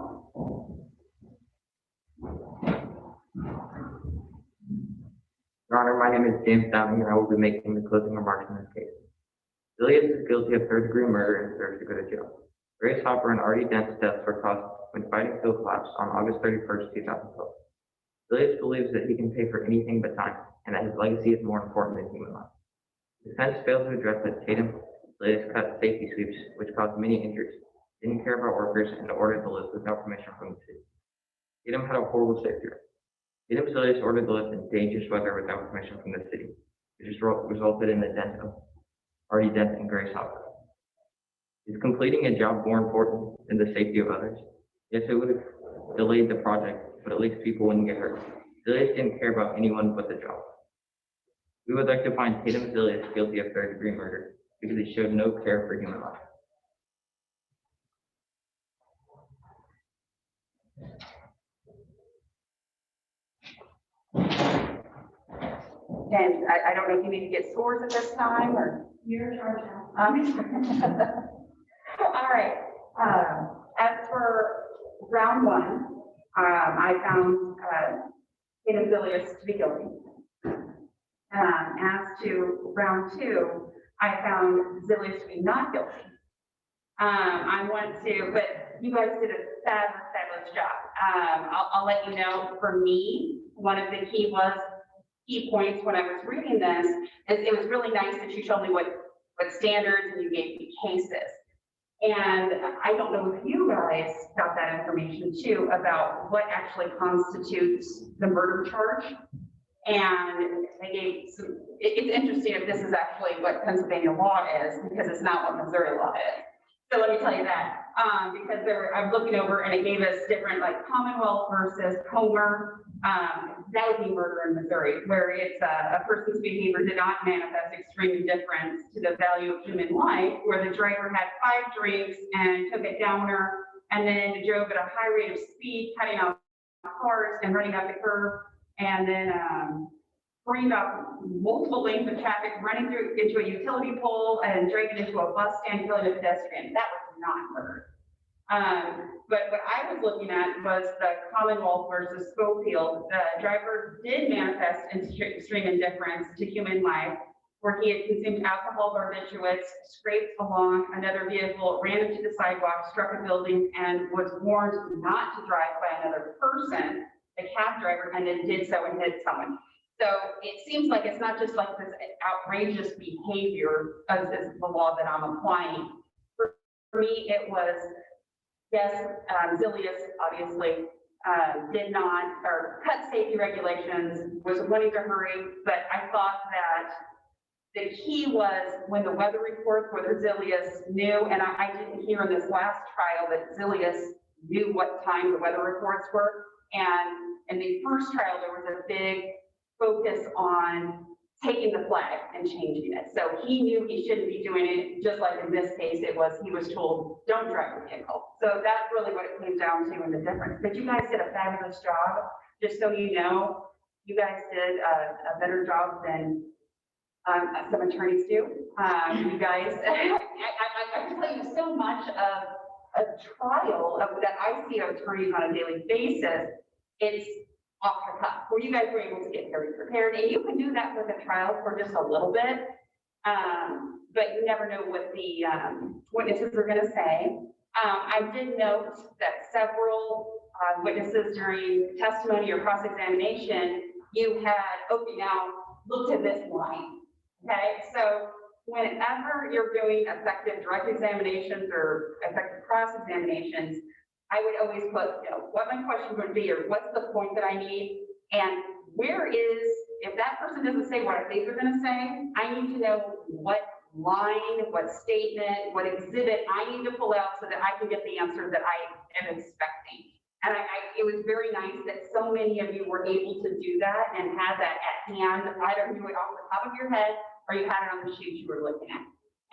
Your Honor, my name is James Downey, and I will be making the closing remarks in this case. Zilius is guilty of third-degree murder and deserves to go to jail. Grace Hopper and Artie Dent's deaths were caused when fighting field collapsed on August 31st, 2012. Zilius believes that he can pay for anything but time, and that his legacy is more important than human life. The defense failed to address that Tatum Zilius cut safety sweeps, which caused many injuries, didn't care about workers, and ordered the lift without permission from the city. Tatum had a horrible safety record. Tatum Zilius ordered the lift in dangerous weather without permission from the city, which resulted in the death of Artie Dent and Grace Hopper. Is completing a job more important than the safety of others? Yes, it would have delayed the project, but at least people wouldn't get hurt. Zilius didn't care about anyone but the job. We would like to find Tatum Zilius guilty of third-degree murder because he showed no care for human life. And I don't know if you need to get scores at this time or. You're in charge now. All right. As for round one, I found Tatum Zilius to be guilty. As to round two, I found Zilius to be not guilty. I want to, but you guys did a fabulous job. I'll let you know, for me, one of the key points when I was reading this is it was really nice that you showed me what standards and you gave me cases. And I don't know if you guys got that information too about what actually constitutes the murder charge. And they gave some, it's interesting if this is actually what Pennsylvania law is, because it's not what Missouri law is. So let me tell you that, because I'm looking over and it gave us different, like Commonwealth versus Comer. That would be murder in Missouri, where it's a person's behavior did not manifest extreme indifference to the value of human life, where the driver had 5 drinks and took a downer and then drove at a high rate of speed, cutting out cars and running up the curb, and then bringing up multiple lanes of traffic, running through into a utility pole and dragging into a bus stand, killing a pedestrian. That was not murder. But what I was looking at was the Commonwealth versus Schofield. The driver did manifest extreme indifference to human life, where he had consumed alcohol barbiturates, scraped along another vehicle, ran into the sidewalk, struck a building, and was warned not to drive by another person, the cab driver, and then did so and hit someone. So it seems like it's not just like this outrageous behavior as is the law that I'm applying. For me, it was, yes, Zilius obviously did not, or cut safety regulations, was running to hurry, but I thought that the key was when the weather reports, whether Zilius knew, and I didn't hear in this last trial that Zilius knew what time the weather reports were. And in the first trial, there was a big focus on taking the flag and changing it. So he knew he shouldn't be doing it, just like in this case, he was told, don't drive the vehicle. So that's really what it came down to in the difference. But you guys did a fabulous job. Just so you know, you guys did a better job than some attorneys do. You guys, I can tell you so much of a trial that I see of attorneys on a daily basis. It's off the cuff, where you guys were able to get very prepared, and you can do that with a trial for just a little bit, but you never know what the witnesses are going to say. I did note that several witnesses during testimony or cross-examination, you had, okay, now look to this line, okay? So whenever you're doing effective direct examinations or effective cross-examinations, I would always put, what my question would be, or what's the point that I need, and where is, if that person doesn't say what I think they're going to say, I need to know what line, what statement, what exhibit I need to pull out so that I can get the answer that I am expecting. And it was very nice that so many of you were able to do that and have that at hand. Either you knew it off the top of your head or you had it on the sheet you were looking at.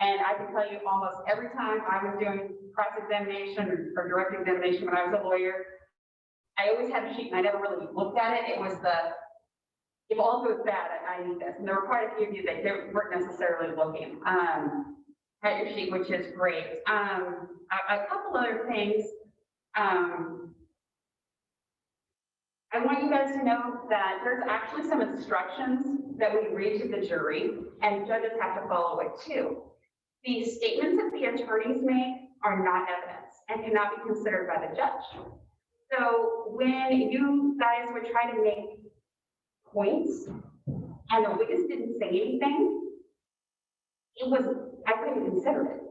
And I can tell you almost every time I was doing cross-examination or direct examination when I was a lawyer, I always had a sheet and I never really looked at it. It was if all goes bad, I need this. And there were quite a few of you that weren't necessarily looking at your sheet, which is great. A couple other things. I want you guys to know that there's actually some instructions that we read to the jury, and judges have to follow it too. The statements that the attorneys make are not evidence and cannot be considered by the judge. So when you guys would try to make points and the witness didn't say anything, I couldn't consider it.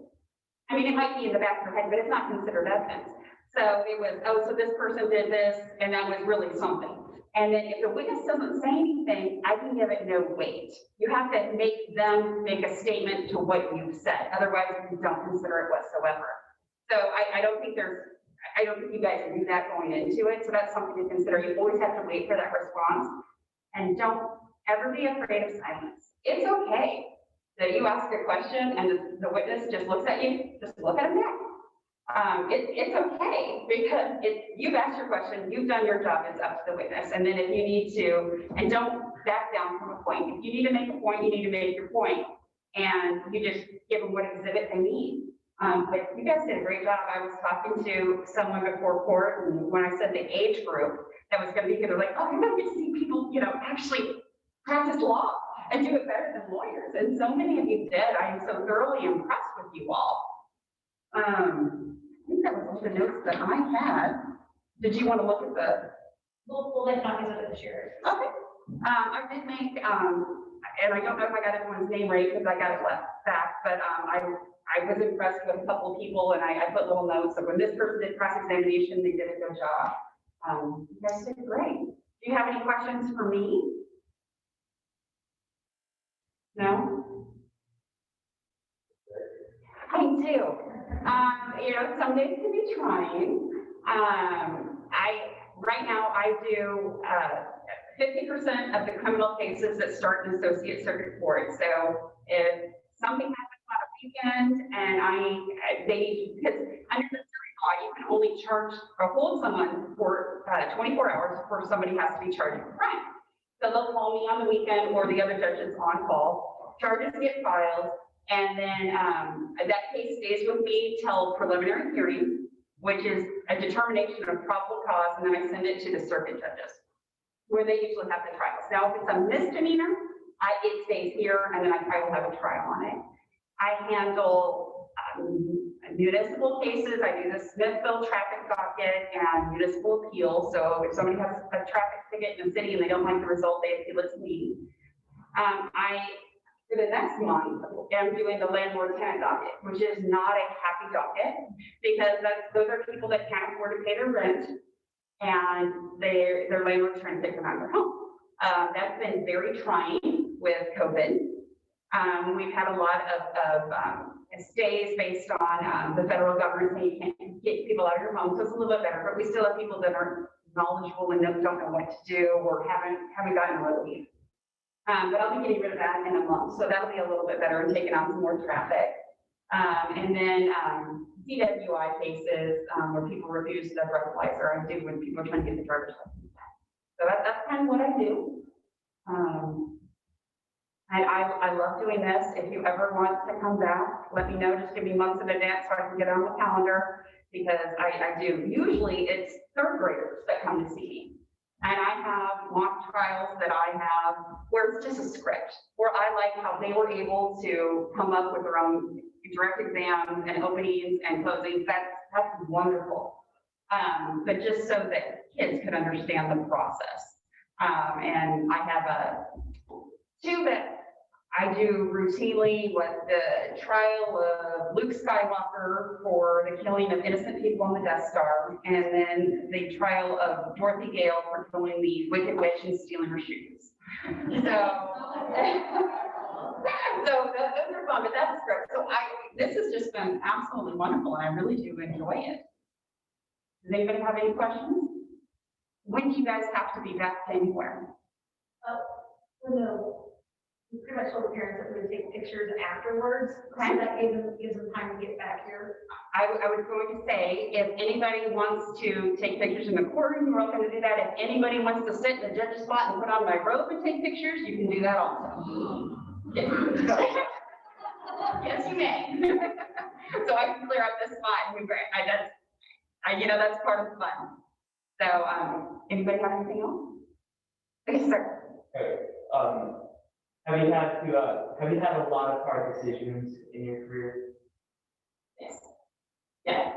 I mean, it might be in the back of your head, but it's not considered evidence. So it was, oh, so this person did this, and that was really something. And then if the witness doesn't say anything, I can give it no weight. You have to make them make a statement to what you've said. Otherwise, you don't consider it whatsoever. So I don't think you guys can do that going into it. So that's something to consider. You always have to wait for that response. And don't ever be afraid of silence. It's okay that you ask a question and the witness just looks at you, just look at them back. It's okay because you've asked your question, you've done your job, it's up to the witness. And then if you need to, and don't back down from a point. If you need to make a point, you need to make your point, and you just give them what exhibit they need. But you guys did a great job. I was talking to someone before court, and when I said the age group that was going to be here, they're like, oh, you're going to get to see people, actually practice law and do it better than lawyers. And so many of you did. I am so thoroughly impressed with you all. I think that was all the notes that I had. Did you want to look at the? We'll let copies of it share. Okay. I did make, and I don't know if I got everyone's name right because I got it left back, but I was impressed with a couple of people, and I put little notes of when this person did cross-examination, they did a good job. You guys did great. Do you have any questions for me? No? I do. Some days can be trying. Right now I do 50% of the criminal cases that start in associate circuit court. So if something happens on a weekend and because under the jury law, you can only charge or hold someone for 24 hours before somebody has to be charged with crime. So they'll call me on the weekend or the other judges on call, charges get filed, and then that case stays with me till preliminary hearing, which is a determination of probable cause, and then I send it to the circuit judges, where they usually have the trials. Now, if it's a misdemeanor, it stays here, and then I will have a trial on it. I handle municipal cases. I do the Smithville traffic docket and municipal appeals. So if somebody has a traffic ticket in the city and they don't like the result, they appeal it to me. For the next month, I'm doing the landlord tenant docket, which is not a happy docket because those are people that can't afford to pay their rent and their landlord's trying to take them out of their home. That's been very trying with COVID. We've had a lot of stays based on the federal government saying you can't get people out of your home, so it's a little bit better, but we still have people that aren't knowledgeable and don't know what to do or haven't gotten relief. But I'll be getting rid of that in a month, so that'll be a little bit better and taking on some more traffic. And then DWI cases where people refuse the breathalyzer, I do when people are trying to get the driver's license back. So that's kind of what I do. And I love doing this. If you ever want to come back, let me know. Just give me months in advance so I can get on the calendar because I do. Usually it's third graders that come to see me. And I have mock trials that I have where it's just a script, where I like how they were able to come up with their own direct exams and openings and closings. That's wonderful. But just so that kids could understand the process. And I have two that I do routinely with the trial of Luke Skywalker for the killing of innocent people on the Death Star, and then the trial of Dorothy Gale for killing the Wicked Witch and stealing her shoes. So those are fun, but that's great. So this has just been absolutely wonderful, and I really do enjoy it. Does anybody have any questions? When do you guys have to be back anywhere? For the we pretty much told the parents that we would take pictures afterwards. So that gives them time to get back here. I was going to say, if anybody wants to take pictures in the courtroom, you're welcome to do that. If anybody wants to sit in the judge's spot and put on my robe and take pictures, you can do that also. Yes, Yes, you may. So I can clear up this spot and we, that's part of the fun. So, anybody have anything else? Yes, sir. Have you had a lot of hard decisions in your career? Yes. Yeah.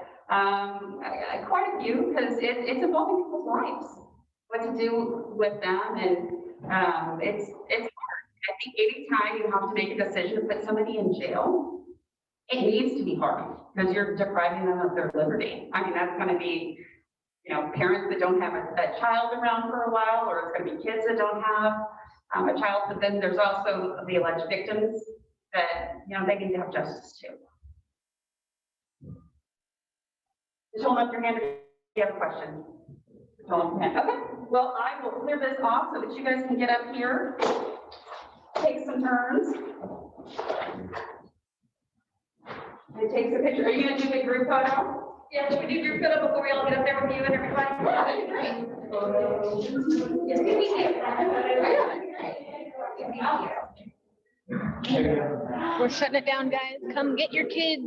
Quite a few, because it's involving people's lives, what to do with them, and it's hard. I think anytime you have to make a decision to put somebody in jail, it needs to be hard, because you're depriving them of their liberty. I mean, that's gonna be, parents that don't have a child around for a while, or it's gonna be kids that don't have a child, but then there's also the alleged victims that, they need to have justice too. Just hold up your hand if you have a question. Just hold up your hand. Okay, well, I will clear this off so that you guys can get up here, take some turns. And take some pictures. Are you gonna do the group photo? Yeah, should we do group photo before we all get up there with you and everybody? Yeah, that'd be great. It's gonna be here. We're shutting it down, guys. Come get your kids.